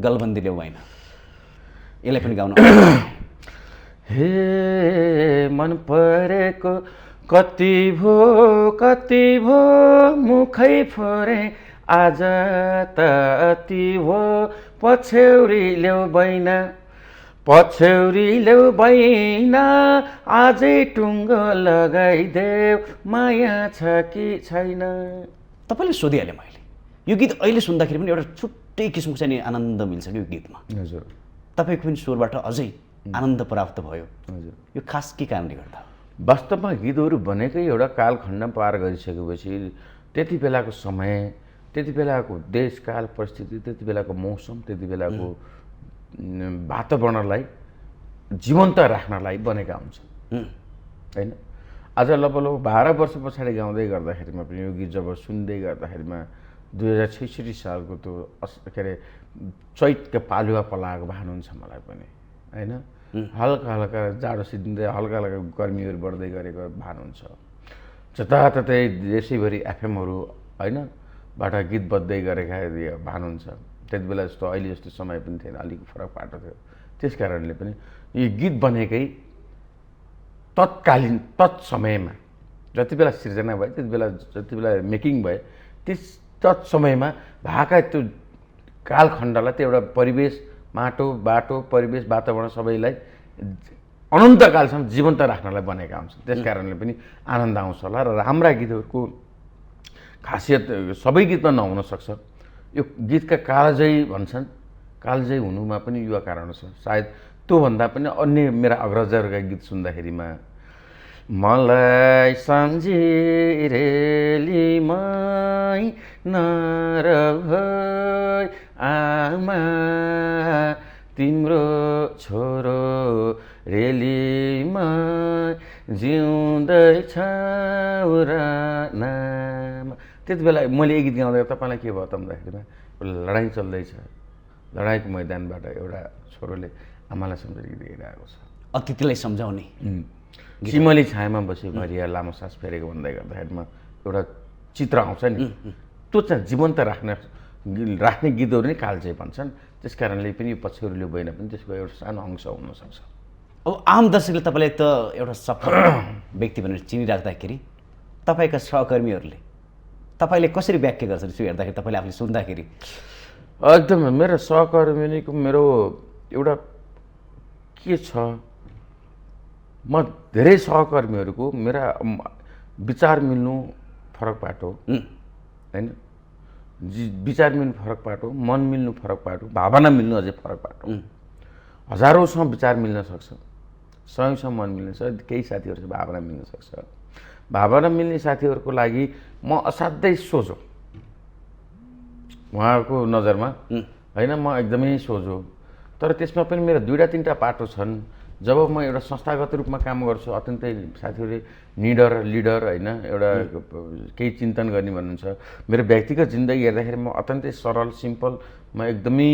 गलबन्दी ल्याउ होइन, यसलाई पनि गाउनु। हे मन परेको कति भो मुखै फोरे आज त अति भो पछ्यौरी ल्याउ बैना आजै टुङ्गो लगाइदेऊ माया छ कि छैन। तपाईँले सोधिहालेँ मैले, यो गीत अहिले सुन्दाखेरि पनि एउटा छुट्टै किसिमको चाहिँ आनन्द मिल्छ कि यो गीतमा। हजुर, तपाईँको पनि स्वरबाट अझै आनन्द प्राप्त भयो। हजुर, यो खास के कारणले गर्दा? वास्तवमा गीतहरू भनेकै एउटा कालखण्ड पार गरिसकेपछि त्यति बेलाको समय, त्यति बेलाको देशकाल परिस्थिति, त्यति बेलाको मौसम, त्यति बेलाको वातावरणलाई जीवन्त राख्नलाई बनेका हुन्छन् होइन। आज लगभग 12 वर्ष पछाडि गाउँदै गर्दाखेरिमा पनि यो गीत जब सुन्दै गर्दाखेरिमा 2066 सालको त्यो के अरे चैतको पालुवा पलाएको भान हुन्छ मलाई पनि होइन। हल्का हल्का जाडो सिद्धिँदै हल्का हल्का गर्मीहरू बढ्दै गरेको भान हुन्छ। जताततै देशैभरि एफएमहरू होइन बाट गीत बज्दै गरेका भान हुन्छ। त्यति बेला जस्तो अहिले जस्तो समय पनि थिएन, अलिक फरक पाटो थियो। त्यस कारणले पनि यो गीत बनेकै तत्समयमा जति बेला सिर्जना भयो, जति बेला मेकिङ भयो, तत्समयमा भएका त्यो कालखण्डलाई त्यो एउटा परिवेश, माटो बाटो परिवेश वातावरण सबैलाई अनन्तकालसम्म जीवन्त राख्नलाई बनेका हुन्छन्। त्यस कारणले पनि आनन्द आउँछ होला। र राम्रा गीतहरूको खासियत सबै गीतमा नहुन सक्छ। यो गीतका कालजयी भन्छन्, कालजयी हुनुमा पनि यो कारण छ सायद। त्योभन्दा पनि अन्य मेरा अग्रजहरूका गीत सुन्दाखेरिमा मलाई सम्झिरेलीमै नरभई आमा तिम्रो छोरो रेलीमा जिउँदैछ नाम। त्यति बेला मैले यो गीत गाउँदा तपाईँलाई के भयो त भन्दाखेरिमा लडाइँ चल्दैछ, लडाइँको मैदानबाट एउटा छोरोले आमालाई सम्झेर गीत गाइरहेको छ। अतिथिलाई सम्झाउने सिमली छायामा बसी भरिया लामो सास फेरेको भन्दै गर्दाखेरिमा एउटा चित्र आउँछ नि, त्यो चाहिँ जीवन्त राख्ने गीतहरू नै कालजयी भन्छन्। त्यस कारणले पनि पछ्यौरीले बहिना पनि त्यसको एउटा सानो अंश हुनसक्छ। अब आम दर्शकले तपाईँलाई त एउटा सफल व्यक्ति भनेर चिनिराख्दाखेरि तपाईँका सहकर्मीहरूले तपाईँले कसरी व्याख्या गर्छन् त्यो हेर्दाखेरि तपाईँले आफूले सुन्दाखेरि? एकदम मेरो सहकर्मीको मेरो एउटा के छ, म धेरै सहकर्मीहरूको मेरा विचार मिल्नु फरक बाटो होइन, विचार मिल्नु फरक बाटो, मन मिल्नु फरक बाटो, भावना मिल्नु अझै फरक बाटो। हजारौँसँग विचार मिल्न सक्छ, सयौँसँग मन मिल्न सक्छ, केही साथीहरूसँग भावना मिल्न सक्छ। भावना मिल्ने साथीहरूको लागि म असाध्यै सोझो, उहाँको नजरमा होइन, म एकदमै सोझो। तर त्यसमा पनि मेरो दुईवटा तिनवटा पाटो छन्। जब म एउटा संस्थागत रूपमा काम गर्छु, अत्यन्तै साथीहरूले लिडर होइन, एउटा केही चिन्तन गर्ने भन्नुहुन्छ। मेरो व्यक्तिगत जिन्दगी हेर्दाखेरि म अत्यन्तै सरल सिम्पल, म एकदमै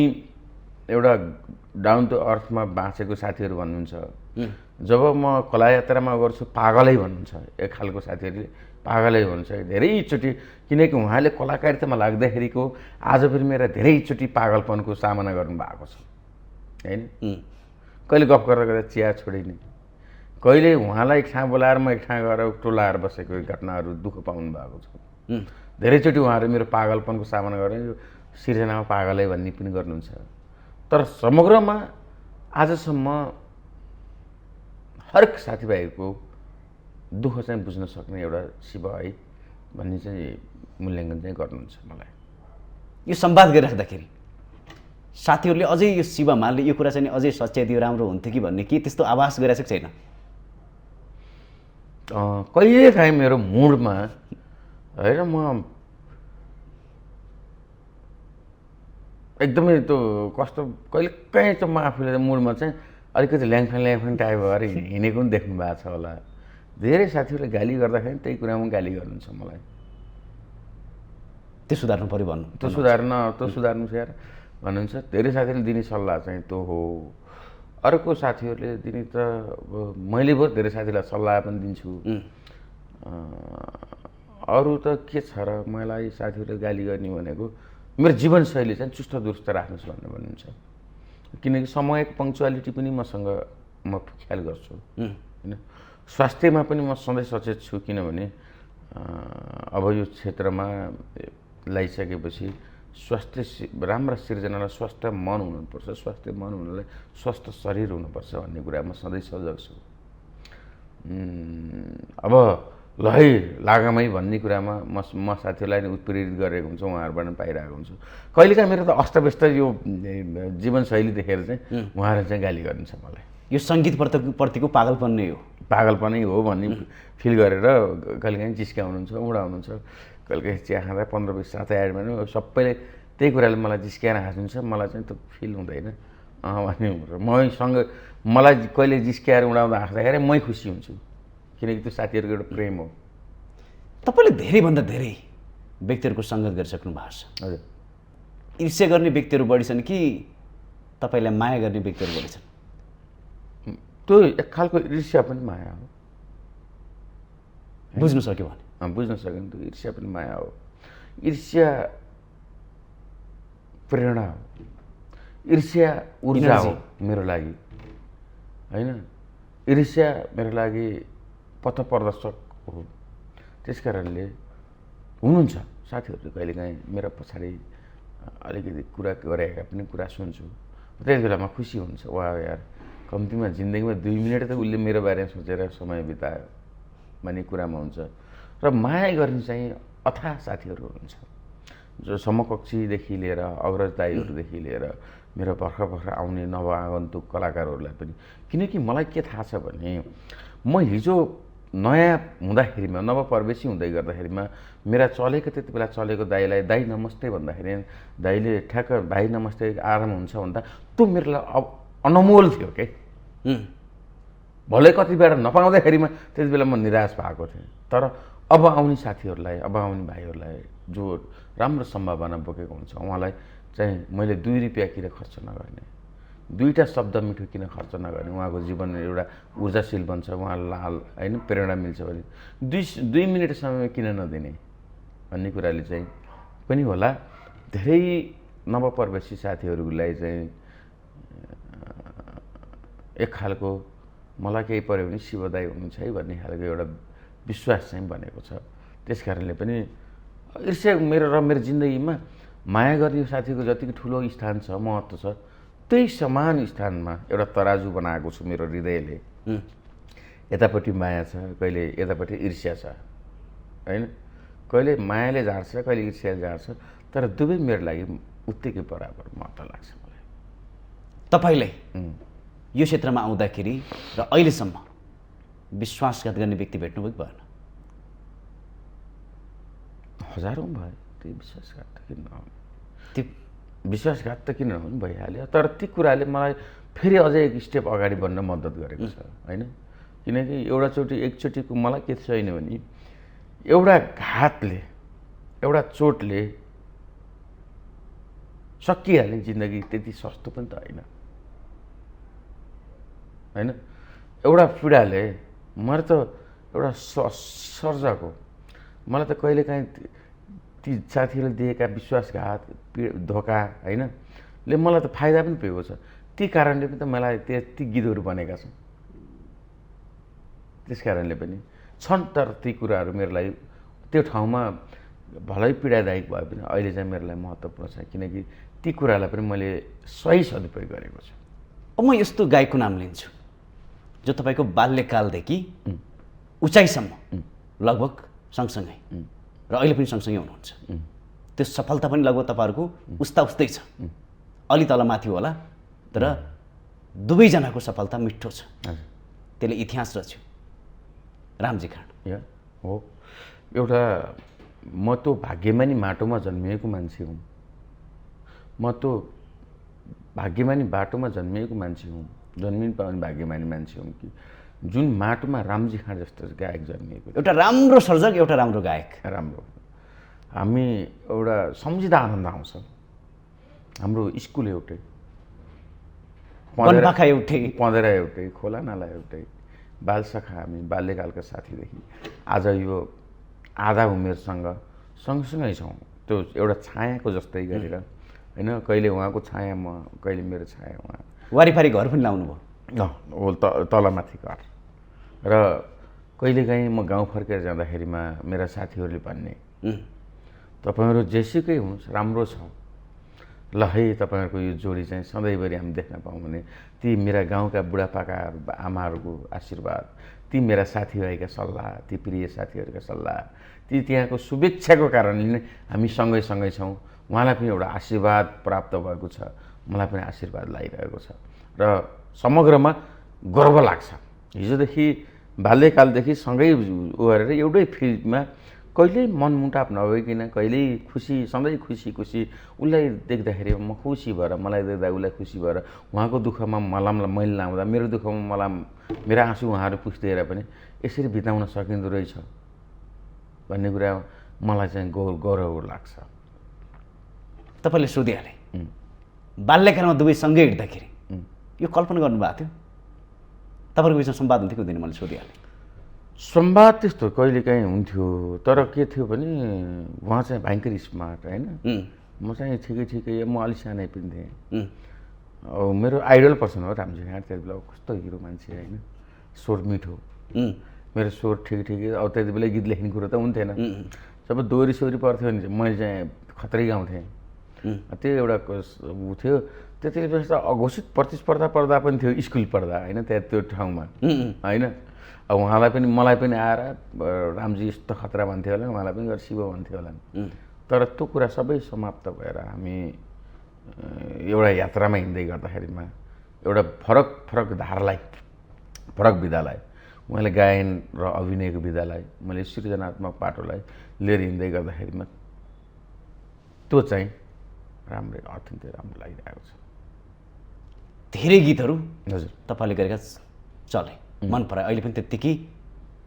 एउटा डाउन टु अर्थमा बाँचेको साथीहरू भन्नुहुन्छ। जब म कला यात्रामा गर्छु पागलै भन्नुहुन्छ, एक खालको साथीहरूले पागलै भन्छ धेरैचोटि, किनकि उहाँले कलाकारितामा लाग्दाखेरिको आज पनि मेरा धेरैचोटि पागलपनको सामना गर्नुभएको छ होइन। कहिले गफ गर्दा गर्दा चिया छोडिने, कहिले उहाँलाई एक ठाउँ बोलाएर म एक ठाउँ गएर टोलाएर बसेको घटनाहरू दुःख पाउनु भएको छ। धेरैचोटि उहाँहरू मेरो पागलपनको सामना गरेर सिर्जनामा पागलै भन्ने पनि गर्नुहुन्छ। तर समग्रमा आजसम्म हरेक साथीभाइहरूको दुःख चाहिँ बुझ्न सक्ने एउटा शिव है भन्ने चाहिँ मूल्याङ्कन चाहिँ गर्नुहुन्छ मलाई। यो संवाद गरिराख्दाखेरि साथीहरूले अझै यो शिव हिमालले यो कुरा चाहिँ अझै सच्याइदियो राम्रो हुन्थ्यो कि भन्ने के त्यस्तो आभास गरिरहेको छ छैन? कहिलेकाहीँ मेरो मुडमा होइन, म एकदमै त्यो कस्तो कहिलेकाहीँ चाहिँ म आफूले मुडमा चाहिँ अलिकति ल्याङफ्याङ टाइप भएर हिँडेको पनि देख्नु भएको छ होला। धेरै साथीहरूले गाली गर्दाखेरि त्यही कुरामा गाली गर्नुहुन्छ मलाई। त्यो सुधार्नु पऱ्यो भन्नु, त्यो सुधार्नु यार भन्नुहुन्छ। धेरै साथीहरूले दिने सल्लाह चाहिँ त्यो हो। अर्को साथीहरूले दिने त अब मैले बहुत धेरै साथीलाई सल्लाह पनि दिन्छु। अरू त के छ र, मलाई साथीहरूले गाली गर्ने भनेको मेरो जीवनशैली चाहिँ चुस्त दुरुस्त राख्नुहोस् भनेर भन्नुहुन्छ। किनकि समयको पङ्क्चुअलिटी पनि म ख्याल गर्छु होइन। स्वास्थ्यमा पनि म सधैँ सचेत छु, किनभने अब यो क्षेत्रमा लगाइसकेपछि स्वास्थ्य राम्रा सिर्जनालाई स्वस्थ मन हुनुपर्छ, स्वास्थ्य मन हुनलाई स्वस्थ शरीर हुनुपर्छ भन्ने कुरा म सधैँ सजग छु। अब ल है लागामै भन्ने कुरामा म साथीहरूलाई नै उत्प्रेरित गरेको हुन्छु, उहाँहरूबाट पनि पाइरहेको हुन्छु। कहिलेकाहीँ मेरो त अस्तव्यस्त यो जीवनशैली देखेर चाहिँ उहाँहरूले चाहिँ गाली गर्नुहुन्छ मलाई। यो सङ्गीतप्रतिको पागलपन नै हो, पागलपनै हो भन्ने फिल गरेर कहिलेकाहीँ जिस्काउनुहुन्छ, उडाउनुहुन्छ। कहिलेकाहीँ चिया खाँदा 15-20 साथै आयो भने सबैले त्यही कुराले मलाई जिस्काएर हाँस्नुहुन्छ, मलाई चाहिँ त्यो फिल हुँदैन भन्ने। मसँग मलाई कहिले जिस्काएर उडाउँदा हाँस्दाखेरि मै खुसी हुन्छु, किनकि त्यो साथीहरूको एउटा प्रेम हो। तपाईँले धेरैभन्दा धेरै व्यक्तिहरूको सङ्गत गरिसक्नु भएको छ। हजुर। ईर्ष्या गर्ने व्यक्तिहरू बढी छन् कि तपाईँलाई माया गर्ने व्यक्तिहरू बढी छन्? त्यो एक खालको ईर्ष्या पनि माया हो। बुझ्नु सक्यो भने? बुझ्न सक्यो भने त्यो ईर्ष्या पनि माया हो। ईर्ष्या प्रेरणा हो, ईर्ष्या ऊर्जा हो मेरो लागि होइन। ईर्ष्या मेरो लागि पथप्रदर्शक हो। त्यस कारणले हुनुहुन्छ साथीहरूले कहिलेकाहीँ मेरो पछाडि अलिकति कुरा गरेका पनि कुरा सुन्छु, त्यति बेला म खुसी हुन्छ। वा यार, कम्तीमा जिन्दगीमा 2 मिनट त उसले मेरो बारेमा सोचेर समय बितायो भन्ने कुरामा हुन्छ। र माया गर्ने चाहिँ अथाह साथीहरू हुनुहुन्छ, जो समकक्षीदेखि लिएर अग्रज दाइहरूदेखि लिएर मेरो भर्खर आउने नवआगन्तुक कलाकारहरूलाई पनि। किनकि मलाई के थाहा छ भने म हिजो नयाँ हुँदाखेरिमा नवप्रवेशी हुँदै गर्दाखेरिमा मेरा चलेको त्यति बेला चलेको दाइलाई दाइ नमस्ते भन्दाखेरि दाइले ठ्याक्क भाइ नमस्ते आराम हुन्छ भन्दा त्यो मेरो लागि अब अनमोल थियो के। भलै कति बेला नपाउँदाखेरिमा त्यति बेला म निराश भएको थिएँ। तर अब आउने साथीहरूलाई, अब आउने भाइहरूलाई जो राम्रो सम्भावना बोकेको हुन्छ उहाँलाई चाहिँ मैले 2 रुपियाँ किन खर्च नगर्ने, 2टा शब्द मिठो किन खर्च नगर्ने, उहाँको जीवन एउटा ऊर्जाशील बन्छ, उहाँलाई होइन प्रेरणा मिल्छ भने 2 मिनट समय किन नदिने भन्ने कुराले चाहिँ पनि होला धेरै नवप्रवेशी साथीहरूलाई चाहिँ एक खालको मलाई केही पऱ्यो भने शिवदाई हुनुहुन्छ है भन्ने खालको एउटा विश्वास चाहिँ बनेको छ। त्यस कारणले पनि ईर्ष्या मेरो जिन्दगीमा माया गर्ने साथीको जतिको ठुलो स्थान छ, महत्त्व छ, त्यही समान स्थानमा एउटा तराजु बनाएको छु मेरो हृदयले। यतापट्टि माया छ, कहिले यतापट्टि ईर्ष्या छ होइन, कहिले मायाले झार्छ, कहिले ईर्ष्याले झार्छ, तर दुवै मेरो लागि उत्तिकै बराबर महत्त्व लाग्छ मलाई। तपाईँले यो क्षेत्रमा आउँदाखेरि र अहिलेसम्म विश्वासघात गर्ने व्यक्ति भेट्नुभयो कि भएन? हजारौँ भयो। त्यो विश्वासघात त किन नहुने, त्यो विश्वासघात त किन नहुने भइहाल्यो। तर ती कुराले मलाई फेरि अझै एक स्टेप अगाडि बढ्न मद्दत गरेको छ होइन। किनकि एकचोटिको मलाई के छैन भने एउटा घातले, एउटा चोटले सकिहाल्ने जिन्दगी त्यति सस्तो पनि त होइन होइन। एउटा पीडाले मैले त एउटा सर्जक हो, मलाई त कहिलेकाहीँ ती साथीहरूले दिएका विश्वासघात धोका होइन ले मलाई त फाइदा पनि पुगेको छ। ती कारणले पनि त मलाई ती गीतहरू बनेका छन्। त्यस कारणले पनि छन्, तर ती कुराहरू मेरो लागि त्यो ठाउँमा भलै पीडादायक भए पनि अहिले चाहिँ मेरो लागि महत्त्वपूर्ण छ, किनकि ती कुरालाई पनि मैले सही सदुपयोग गरेको छु। अब म यस्तो गायकको नाम लिन्छु जो तपाईँको बाल्यकालदेखि उचाइसम्म लगभग सँगसँगै र अहिले पनि सँगसँगै हुनुहुन्छ। त्यो सफलता पनि लगभग तपाईँहरूको उस्तै छ, अलि तल माथि होला, तर दुवैजनाको सफलता मिठो छ, त्यसले इतिहास रच्यो। रामजी खाँड हो एउटा, म त भाग्यमानी माटोमा जन्मिएको मान्छे हुँ, म त भाग्यमानी बाटोमा जन्मिएको मान्छे हुँ, जन्मिन पाउने भाग्यमानी मान्छे हुँ कि जुन माटोमा रामजी खाँड जस्तो गायक जन्मिएको। एउटा राम्रो सर्जक, एउटा राम्रो गायक। राम्रो, हामी एउटा सम्झिँदा आनन्द आउँछ। हाम्रो स्कुल एउटै, वनपाखा एउटै, पँधेरा एउटै, खोला नाला एउटै, बालसखा हामी बाल्यकालका साथीदेखि आज यो आधा उमेरसँग सँगसँगै छौँ। त्यो एउटा छायाको जस्तै गरेर होइन, कहिले उहाँको छाया म, कहिले मेरो छाया उहाँ। वारिपारि घर पनि लाउनु भयो? तलमाथि घर। र कहिलेकाहीँ म गाउँ फर्केर जाँदाखेरिमा मेरा साथीहरूले भन्ने, तपाईँहरू जेसुकै हुनुहोस् राम्रो छ, ल है तपाईँहरूको यो जोडी चाहिँ सधैँभरि हामी देख्न पाऊँ भने ती मेरा गाउँका बुढापाका आमाहरूको आशीर्वाद, ती मेरा साथीभाइका सल्लाह, ती प्रिय साथीहरूका सल्लाह, ती त्यहाँको शुभेच्छाको कारणले नै हामी सँगै छौँ। उहाँलाई पनि एउटा आशीर्वाद प्राप्त भएको छ, मलाई पनि आशीर्वाद लागिरहेको छ र समग्रमा गर्व लाग्छ। हिजोदेखि बाल्यकालदेखि सँगै उ गरेर एउटै फिल्डमा कहिल्यै मनमुटाप नभइकन, कहिल्यै खुसी, सधैँ खुसी उसलाई देख्दाखेरि म खुसी भएर, मलाई देख्दा उसलाई खुसी भएर, उहाँको दुःखमा मलमलाई मैले लाउँदा मेरो दुःखमा मलम, मेरो आँसु उहाँहरू पुछ्दिएर पनि यसरी बिताउन सकिँदो रहेछ भन्ने कुरा मलाई चाहिँ गौरव लाग्छ। तपाईँले सोधिहाले बाल्यकालमा दुवै सँगै हिँड्दाखेरि यो कल्पना गर्नुभएको थियो? तपाईँहरूको बिचमा संवाद हुन्थ्यो कि हुँदैन? मैले सोधिहालेँ। संवाद त्यस्तो कहिलेकाहीँ हुन्थ्यो, तर के थियो भने उहाँ चाहिँ भयङ्कर स्मार्ट होइन, म चाहिँ ठिकै, म अलिक सानै पनि थिएँ। मेरो आइडल पर्सन हो रामजी खाँड, त्यति बेला कस्तो हिरो मान्छे होइन, स्वर मिठो, मेरो स्वर ठिकै। अब त्यति बेला गीत लेख्ने कुरो त हुन्थेन, जब दोहोरी सोहोरी पर्थ्यो भने मैले चाहिँ खत्रै गाउँथेँ। त्यो एउटा ऊ थियो। त्यति बेला अघोषित प्रतिस्पर्धा पर्दा पनि थियो, स्कुल पढ्दा होइन, त्यहाँ त्यो ठाउँमा होइन। अब उहाँलाई पनि मलाई पनि आएर रामजी यस्तो खतरा भन्थ्यो होला, उहाँलाई पनि गएर शिव भन्थ्यो होला। तर त्यो कुरा सबै समाप्त भएर हामी एउटा यात्रामा हिँड्दै गर्दाखेरिमा एउटा फरक धारालाई, फरक विधालाई मैले गायन र अभिनयको विधालाई मैले सृजनात्मक पाटोलाई लिएर हिँड्दै गर्दाखेरिमा त्यो चाहिँ राम्रै अत्यन्तै राम्रो लागिरहेको छ। धेरै गीतहरू हजुर तपाईँले गरेका चले, मन परायो, अहिले पनि त्यत्तिकै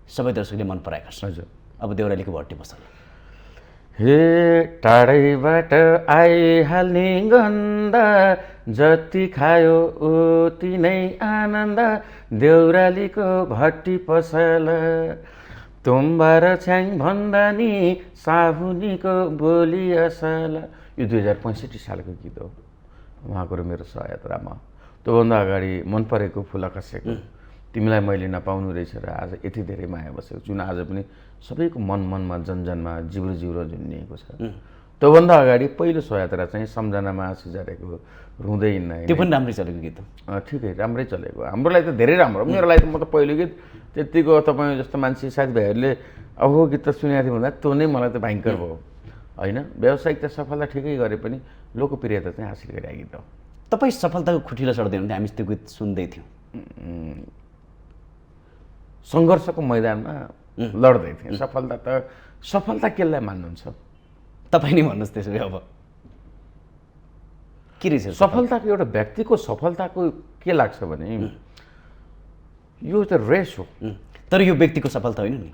सबै दर्शकले मन पराएका छन्। हजुर। अब देउरालीको भट्टी पसल हे टाढैबाट आइहाल्ने गन्ध, जति खायो उति नै आनन्द, देउरालीको भट्टी पसल, तुम्बा र छ्याङ भन्दा नि साबुनीको बोली असल। यो 2065 सालको गीत हो, उहाँको र मेरो सहयात्रामा। त्योभन्दा अगाडि मन परेको फुल खसेको, तिमीलाई मैले नपाउनु रहेछ र आज यति धेरै माया बसेको, जुन आज पनि सबैको मनमा जनजनमा जिब्रो जिब्रो झुन्निएको छ। त्योभन्दा अगाडि पहिलो सहयात्रा चाहिँ सम्झनामा आँसु झरेको, रुँदै हिँड्न, त्यो पनि राम्रै चलेको गीत हो। ठिकै राम्रै चलेको, हाम्रो लागि त धेरै राम्रो। मेरो लागि त म त पहिलो गीत त्यतिको तपाईँ जस्तो मान्छे साथीभाइहरूले अब गीत त सुनेको थियो भन्दा त्यो नै मलाई त भयङ्कर भयो होइन। व्यावसायिक त सफलता ठिकै गरे पनि लोकप्रियता चाहिँ हासिल गरेको गीत हो। तपाईँ सफलताको खुट्टिला चढ्दै हुनुहुन्थ्यो, हामी त्यो गीत सुन्दै थियौँ। सङ्घर्षको मैदानमा लड्दै थिएँ। सफलता केलाई मान्नुहुन्छ तपाईँ नै भन्नुहोस् त्यसो भए। अब के रहेछ सफलताको? एउटा व्यक्तिको सफलताको के लाग्छ भने यो त रेस हो। तर यो व्यक्तिको सफलता होइन नि,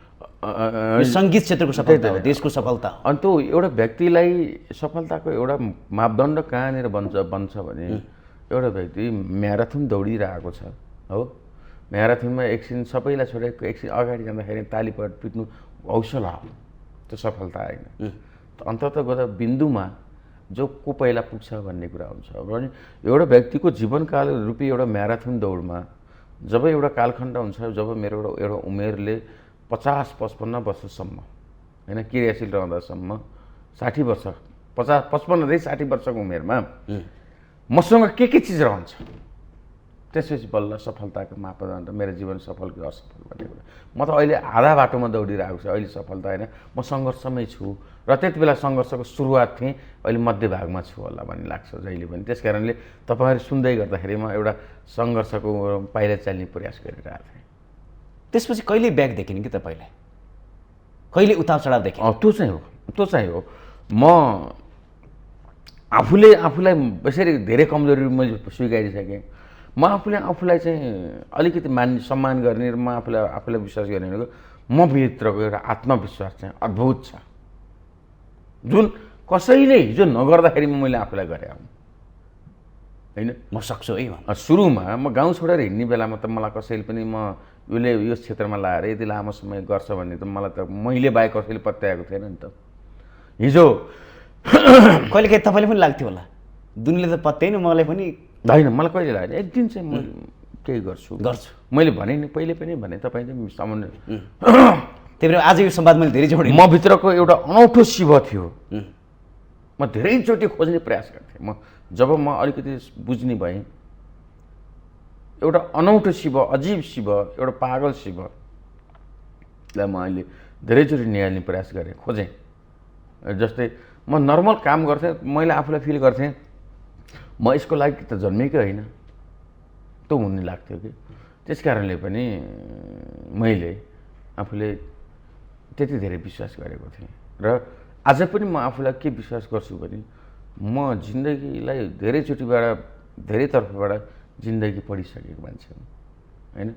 यो सङ्गीत क्षेत्रको सफलता हो, देशको सफलता हो। अनि त्यो एउटा व्यक्तिलाई सफलताको एउटा मापदण्ड कहाँनिर बन्छ भने एउटा व्यक्ति म्याराथन दौडिरहेको छ हो, म्याराथनमा एकछिन सबैलाई छोडेको एकछिन अगाडि जाँदाखेरि ताली पिट्नु हौसला हो, त्यो सफलता होइन। अन्ततः गएर बिन्दुमा जो को पहिला पुग्छ भन्ने कुरा हुन्छ। अनि एउटा व्यक्तिको जीवनकाल रूपी एउटा म्याराथन दौडमा जब एउटा कालखण्ड हुन्छ, जब मेरो एउटा उमेरले 50-55 वर्षसम्म होइन, क्रियाशील रहँदासम्म 60 वर्ष 55देखि 60 वर्षको उमेरमा मसँग के चिज रहन्छ, त्यसपछि बल्ल सफलताको मापदण्ड मेरो जीवन सफल कि असफल भन्ने कुरा। म त अहिले आधा बाटोमा दौडिरहेको छु, अहिले सफलता होइन, म सङ्घर्षमै छु र त्यति बेला सङ्घर्षको सुरुवात थिएँ, अहिले मध्यभागमा छु होला भन्ने लाग्छ जहिले पनि। त्यस कारणले तपाईँहरू सुन्दै गर्दाखेरि म एउटा सङ्घर्षको पाइला चाल्ने प्रयास गरिरहेको थिएँ। त्यसपछि कहिले ब्याग देखिने कि तपाईँलाई, कहिले उतार चढाव देखेँ? त्यो चाहिँ हो। म आफूलाई यसरी धेरै कमजोरी मैले स्वीकारिसकेँ। म आफूलाई चाहिँ अलिकति सम्मान गर्ने र म आफूलाई विश्वास गर्ने भनेको म भित्रको एउटा आत्मविश्वास चाहिँ अद्भुत छ, जुन कसैले हिजो नगर्दाखेरि मैले आफूलाई गरेँ होइन। म सक्छु है। सुरुमा म गाउँ छोडेर हिँड्ने बेलामा त मलाई कसैले पनि उसले यो क्षेत्रमा लाएर यति लामो समय गर्छ भन्ने त मलाई त मैले बाहेक कसैले पत्याएको थिएन नि त। हिजो कहिलेकाहीँ तपाईँले पनि लाग्थ्यो होला, दुनियाँले त पत्याएन, मलाई पनि होइन, मलाई कहिले लाग्यो एक दिन चाहिँ म केही गर्छु। मैले भने नि, पहिले पनि भने, तपाईँ चाहिँ सामान्य। त्यही भएर आज यो संवाद मैले धेरै जोडेँ। म भित्रको एउटा अनौठो शिव थियो, म धेरैचोटि खोज्ने प्रयास गर्थेँ। जब म अलिकति बुझ्ने भएँ, एउटा अनौठो शिव, अजीब शिव, एउटा पागल शिवलाई म अहिले धेरैचोटि निहाल्ने प्रयास गरेँ, खोजेँ। जस्तै म नर्मल काम गर्थेँ, मैले आफूलाई फिल गर्थेँ म यसको लागि त जन्मेकै होइन, त्यो हुने लाग्थ्यो कि। त्यस कारणले पनि मैले आफूले त्यति धेरै विश्वास गरेको थिएँ र आज पनि म आफूलाई के विश्वास गर्छु भने म जिन्दगीलाई धेरैचोटिबाट धेरै तर्फबाट जिन्दगी पढिसकेको मान्छे हो होइन।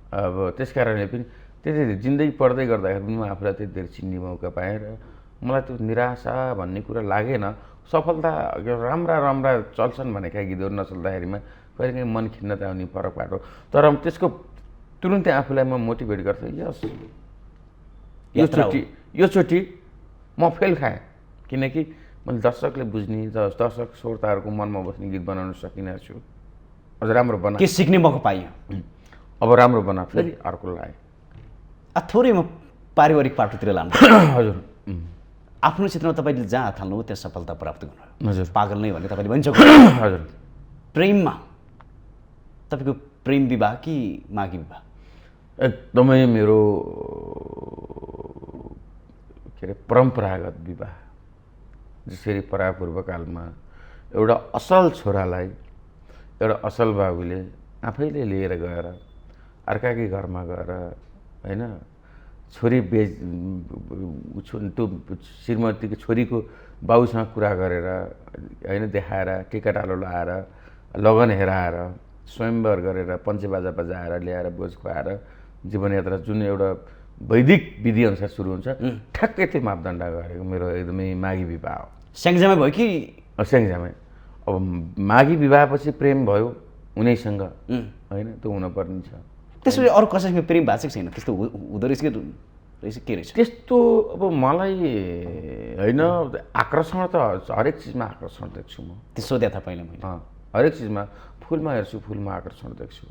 अब त्यस कारणले पनि त्यति जिन्दगी पढ्दै गर्दाखेरि पनि म आफूलाई त्यति धेरै चिन्ने मौका पाएँ र मलाई त्यो निराशा भन्ने कुरा लागेन। सफलता राम्रा चल्छन् भनेका गीतहरू नचल्दाखेरिमा कहिलेकाहीँ मन खिन्नता आउने फरक पाटो, तर त्यसको तुरुन्तै आफूलाई म मोटिभेट गर्थेँ, यस यो चोटि म फेल खाएँ, किनकि मैले दर्शकले बुझ्ने, दर्शक श्रोताहरूको मनमा बस्ने गीत बनाउन सकिरहेको छु। अझ राम्रो बना, के सिक्ने मौका पाइयो, अब राम्रो बना, फेरि अर्को लाएँ। थोरै म पारिवारिक पाटोतिर लानु। हजुर, आफ्नो क्षेत्रमा तपाईँले जहाँ हात हाल्नु त्यहाँ सफलता प्राप्त गर्नु। हजुर, पागल नै भने तपाईँले भनिसक्नु। हजुर। प्रेममा तपाईँको प्रेम विवाह कि मागी विवाह? एकदमै मेरो के अरे परम्परागत विवाह। जसरी परापूर्वकालमा एउटा असल छोरालाई एउटा असल बाबुले आफैले लिएर गएर अर्काकै घरमा गएर होइन छोरी त्यो श्रीमतीको छोरीको बाउसँग कुरा गरेर होइन देखाएर टिकाटालो लाएर लगन हेराएर स्वयंवर गरेर पञ्चबाजा बजाएर ल्याएर बोझ खुवाएर जीवनयात्रा जुन एउटा वैदिक विधिअनुसार सुरु हुन्छ ठ्याक्कै त्यो मापदण्ड गरेको मेरो एकदमै माघी विवाह हो। स्याङ्जामै भयो कि स्याङ्जामै। अब माघी विवाहपछि प्रेम भयो उनीसँग होइन त्यो हुनुपर्ने छ। त्यसरी अरू कसैसँग प्रेम भएको छ कि छैन? त्यस्तो हुँदो रहेछ कि रहेछ के रहेछ? त्यस्तो अब मलाई होइन आकर्षण त हरेक चिजमा आकर्षण देख्छु म। त्यो सोधे था पहिला मैले। हरेक चिजमा फुलमा हेर्छु फुलमा आकर्षण देख्छु,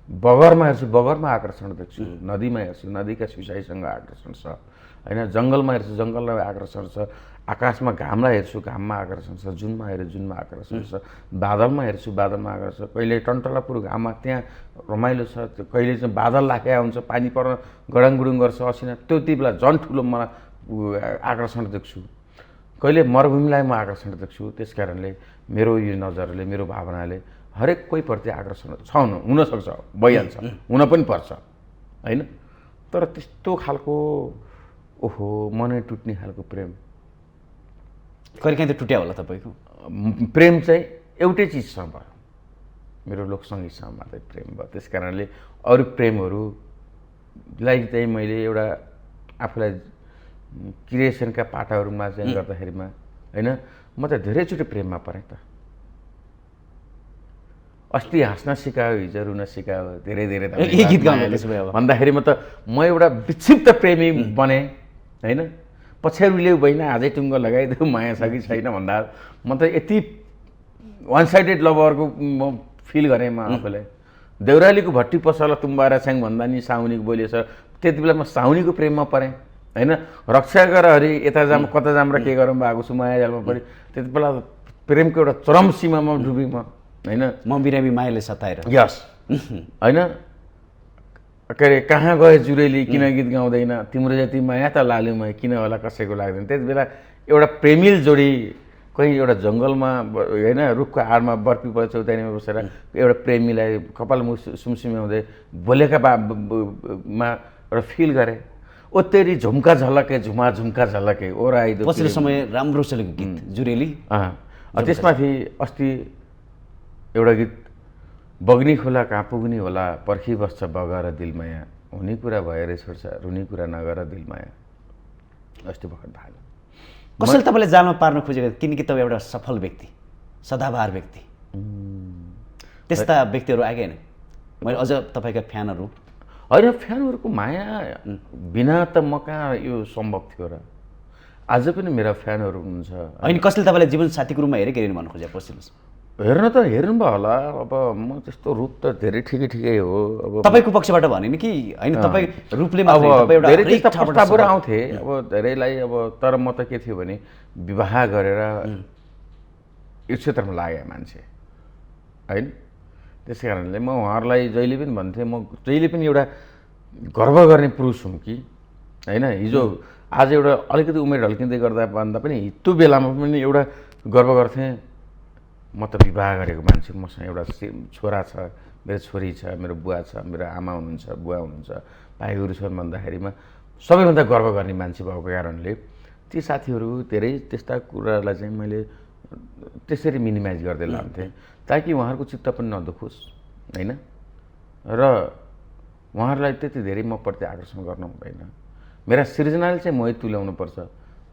बगरमा हेर्छु बगरमा आकर्षण देख्छु, नदीमा हेर्छु नदीका सिँचाइसँग आकर्षण छ होइन, जङ्गलमा हेर्छु जङ्गलमा आकर्षण छ, आकाशमा घामलाई हेर्छु घाममा आकर्षण छ, जुनमा हेर्छु जुनमा आकर्षण छ, बादलमा हेर्छु बादलमा आकर्षण छ। कहिले टन्टलापुर घाममा त्यहाँ रमाइलो छ, कहिले चाहिँ बादल लाखेको हुन्छ पानी पर्न गडाङगुडुङ गर्छ असिना, त्यति बेला झन् ठुलो मलाई आकर्षण देख्छु। कहिले मरुभूमिलाई म आकर्षण देख्छु। त्यस कारणले मेरो यो नजरले मेरो भावनाले हरेक कोहीप्रति आकर्षण छ, हुनसक्छ, भइहाल्छ, हुन पनि पर्छ होइन। तर त्यस्तो खालको ओहो मनै टुट्ने खालको प्रेम कहिले काहीँ त टुट्या होला तपाईँको? प्रेम चाहिँ एउटै चिजसँग भयो, मेरो लोकसङ्गीतसँग मात्रै प्रेम भयो। त्यस कारणले अरू प्रेमहरूलाई चाहिँ मैले एउटा आफूलाई क्रिएसनका पाटाहरूमा चाहिँ गर्दाखेरिमा होइन म त धेरैचोटि प्रेममा परेँ त। अस्ति हाँस्न सिकायो हिजो रुन सिकायो धेरै धेरै भन्दाखेरि म एउटा विक्षिप्त प्रेमी बने होइन। पछ्याउले बहिना आजै टुङ्गो लगाइदियो माया छ कि छैन भन्दा म त यति वान साइडेड लभरको म फिल गरेँ म आफूलाई। देउरालीको भट्टी पसल तुम्बाएर छ्याङ भन्दा नि साउनीको बोलिएछ, त्यति बेला म साउनीको प्रेममा परेँ होइन। रक्षा गर हरि यता जाम कता जाम र के गरौँ भएको छु माया जालमा परेँ। त्यति बेला प्रेमको एउटा चरम सीमामा डुबेँ म होइन। म बिरामी मायाले सताएर यस होइन। के अरे कहाँ गए जुरेली किन गीत गाउँदैन, तिम्रो जति माया त लालुमा किन होला कसैको लाग्दैन। त्यति बेला एउटा प्रेमिल जोडी कहीँ एउटा जङ्गलमा होइन रुखको आडमा बर्फी चौतारीमा बसेर एउटा प्रेमीलाई कपाल सुमसुम्याउँदै बोलेका मा एउटा फिल गरेँ। ओ तेरी झुम्का झलके झुमा झुम्का झलके ओरा आइदो। पछिल्लो समय राम्रो चलेको गीत जुरेली। त्यसमाथि अस्ति एउटा गीत बग्नी खोला कहाँ पुग्ने होला पर्खी बस्छ बगर दिलमाया, हुने कुरा भएर छोड्छ रुने कुरा नगर दिलमाया। अस्ति भर्खर भाग्यो। कसैले तपाईँले जालमा पार्न खोजेको किनकि तपाईँ एउटा सफल व्यक्ति सदाबहार व्यक्ति, त्यस्ता व्यक्तिहरू आएकै होइन? मैले अझ तपाईँका फ्यानहरू होइन फ्यानहरूको माया बिना त म कहाँ यो सम्भव थियो र। आज पनि मेरा फ्यानहरू हुनुहुन्छ होइन। कसैले तपाईँलाई जीवन साथीको रूपमा हेरेकै हेरेन भन्नु खोजेको पछिल्लो हेर्न त हेर्नुभयो होला। अब म त्यस्तो रूप त धेरै ठिकै हो। अब तपाईँको पक्षबाट भने नि कि होइन तपाईँ रूपले अब धेरै त्यस्ता प्रस्तावहरू आउँथे अब धेरैलाई। अब तर म त के थियो भने विवाह गरेर यो क्षेत्रमा लागे मान्छे होइन। त्यस कारणले म उहाँहरूलाई जहिले पनि भन्थेँ म जहिले पनि एउटा गर्व गर्ने पुरुष हुँ कि होइन। हिजो आज एउटा अलिकति उमेर ढल्किँदै गर्दा भन्दा पनि त्यो बेलामा पनि एउटा गर्व गर्थेँ म त विवाह गरेको मान्छे, मसँग एउटा छोरा छ, मेरो छोरी छ, मेरो बुवा छ, मेरो आमा हुनुहुन्छ बुवा हुनुहुन्छ भाइहरू छन् भन्दाखेरिमा सबैभन्दा गर्व गर्ने मान्छे भएको कारणले ती साथीहरू धेरै त्यस्ता कुरालाई चाहिँ मैले त्यसरी मिनिमाइज गर्दै लान्थेँ ताकि उहाँहरूको चित्त पनि नदुखोस् होइन। र उहाँहरूलाई त्यति धेरै म प्रति आकर्षण गर्न हुँदैन। मेरा सृजनाले चाहिँ मोहित तुल्याउनुपर्छ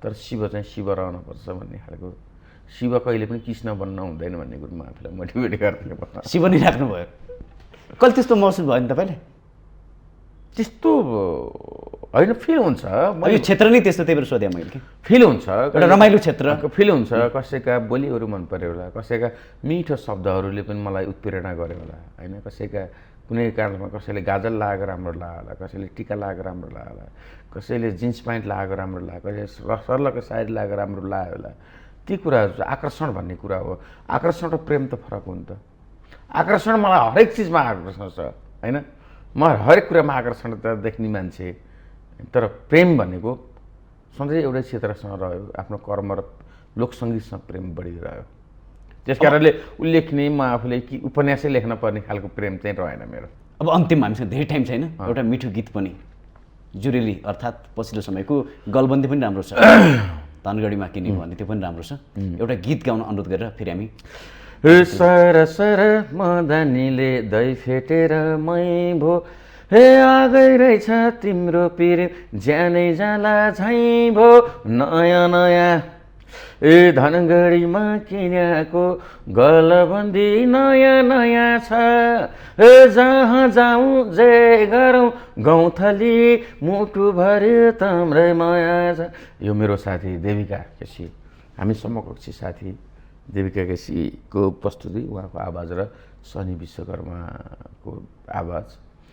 तर शिव चाहिँ शिव रहनुपर्छ भन्ने खालको, शिव कहिले पनि कृष्ण बन्न हुँदैन भन्ने कुरो म आफूलाई मोटिभेट गर्थेँ। शिव नै राख्नुभयो। कहिले त्यस्तो महसुस भयो नि तपाईँले? त्यस्तो होइन फिल हुन्छ। यो क्षेत्र नै त्यस्तो त्यही भएर सोधेँ मैले कि फिल हुन्छ एउटा रमाइलो क्षेत्र फिल हुन्छ। कसैका बोलीहरू मन पऱ्यो होला, कसैका मिठो शब्दहरूले पनि मलाई उत्प्रेरणा गर्यो होला होइन। कसैका कुनै कारणमा कसैले गाजल लगाएको राम्रो लाग्यो होला, कसैले टिका लगाएको राम्रो लाग्यो होला, कसैले जिन्स प्यान्ट लगाएको राम्रो लाग्यो, कसैले सर्लको साडी लगाएको राम्रो लाग्यो होला। ती कुराहरू चाहिँ आकर्षण भन्ने कुरा हो। आकर्षण र प्रेम त फरक हो नि त। आकर्षण मलाई हरेक चिजमा आकर्षण छ होइन। म हरेक कुरामा आकर्षण त देख्ने मान्छे, तर प्रेम भनेको सधैँ एउटै क्षेत्रसँग रह्यो। आफ्नो कर्म र लोकसङ्गीतसँग प्रेम बढिरह्यो। त्यस कारणले उल्लेखनीय म आफूले कि उपन्यासै लेख्न पर्ने खालको प्रेम चाहिँ रहेन मेरो। अब अन्तिममा हामीसँग धेरै टाइम छैन, एउटा मिठो गीत पनि जुरेली अर्थात् पछिल्लो समयको गलबन्दी पनि राम्रो छ, धनगढीमा किने भन्ने त्यो पनि राम्रो छ, एउटा गीत गाउन अनुरोध गरेर फेरि हामी सर सर मदनीले दही फेटेर मै भो हे आगै रहेछ तिम्रो पिर ज्यानै जाला झैँ भो नयाँ नयाँ ए धनगढीमा किनेको गलबन्दी नयाँ नयाँ छ ए जहाँ जाउँ जे गरौँ गौँथली मुटुभरि तम्रै माया छ। यो मेरो साथी देविका केसी, हामी समकक्षी साथी देविका केसीको प्रस्तुति, उहाँको आवाज र सनी विश्वकर्माको आवाज।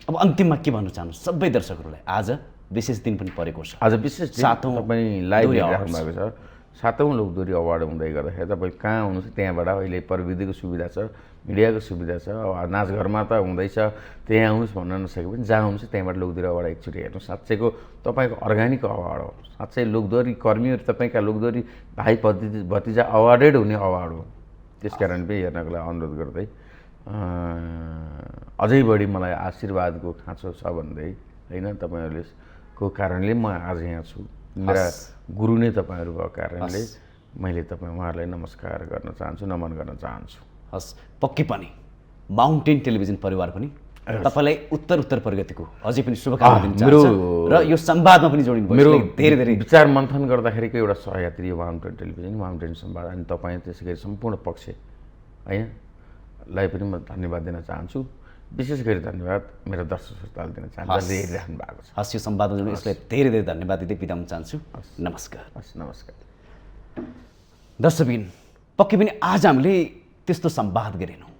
अब अन्तिममा के भन्न चाहनु सबै दर्शकहरूलाई? आज विशेष दिन पनि परेको छ, आज विशेष सातौँ तपाईँ लाइभ हेरिराख्नु भएको छ, 7औं लोकदोहोरी अवार्ड हुँदै गर्दाखेरि तपाईँ कहाँ हुनुहुन्छ? त्यहाँबाट अहिले प्रविधिको सुविधा छ, मिडियाको सुविधा छ, अब नाचघरमा त हुँदैछ, त्यहाँ आउनुहोस् भन्न नसके पनि जहाँ हुनुहुन्छ त्यहाँबाट लोकदोहोरी अवार्ड एकचोटि हेर्नु। साँच्चैको तपाईँको अर्ग्यानिक अवार्ड हो, साँच्चै लोकदोहोरी कर्मीहरू तपाईँका लोकदोहोरी भाइ भतिजा अवार्डेड हुने अवार्ड हो। त्यस कारण पनि हेर्नको लागि अनुरोध गर्दै अझै बढी मलाई आशीर्वादको खाँचो छ भन्दै होइन, तपाईँहरूले को कारणले म आज यहाँ छु, मेरा गुरु नै तपाईँहरू भएको कारणले मैले उहाँहरूलाई नमस्कार गर्न चाहन्छु, नमन गर्न चाहन्छु। हस्, पक्कै पनि माउन्टेन टेलिभिजन परिवार पनि तपाईँलाई उत्तर प्रगतिको अझै पनि शुभकामना दिन चाहन्छु र यो संवादमा पनि जोडिनु भयो। मेरो धेरै धेरै विचार मन्थन गर्दाखेरिको एउटा सहयात्री हो माउन्टेन टेलिभिजन, माउन्टेन संवाद, अनि तपाईँ त्यसै गरी सम्पूर्ण पक्ष हैनलाई पनि म धन्यवाद दिन चाहन्छु। विशेष गरी धन्यवाद मेरो दर्शक श्रोतालाई दिन चाहन्छु, जसले हेरिराख्नु भएको छ। हस्, यो संवादमा जोड्नु यसलाई धेरै धेरै धन्यवाद दिँदै बिदा हुन चाहन्छु। नमस्कार। हस्, नमस्कार। दर्शकबिन, पक्कै पनि आज हामीले त्यस्तो संवाद गरेनौँ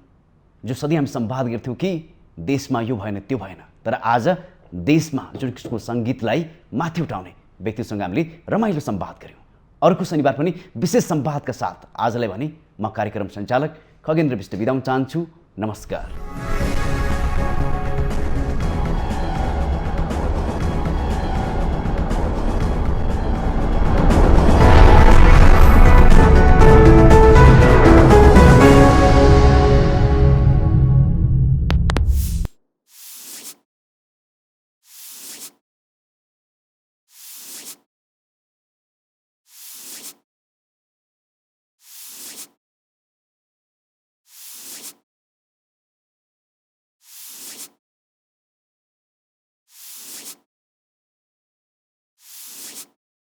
जो सधैँ हामी संवाद गर्थ्यौँ कि देशमा यो भएन त्यो भएन, तर आज देशमा जुन किसिमको सङ्गीतलाई माथि उठाउने व्यक्तिसँग हामीले रमाइलो संवाद गऱ्यौँ। अर्को शनिबार पनि विशेष संवादका साथ आजलाई भने म कार्यक्रम सञ्चालक खगेन्द्र विष्ट बिदा हुन चाहन्छु। नमस्कार।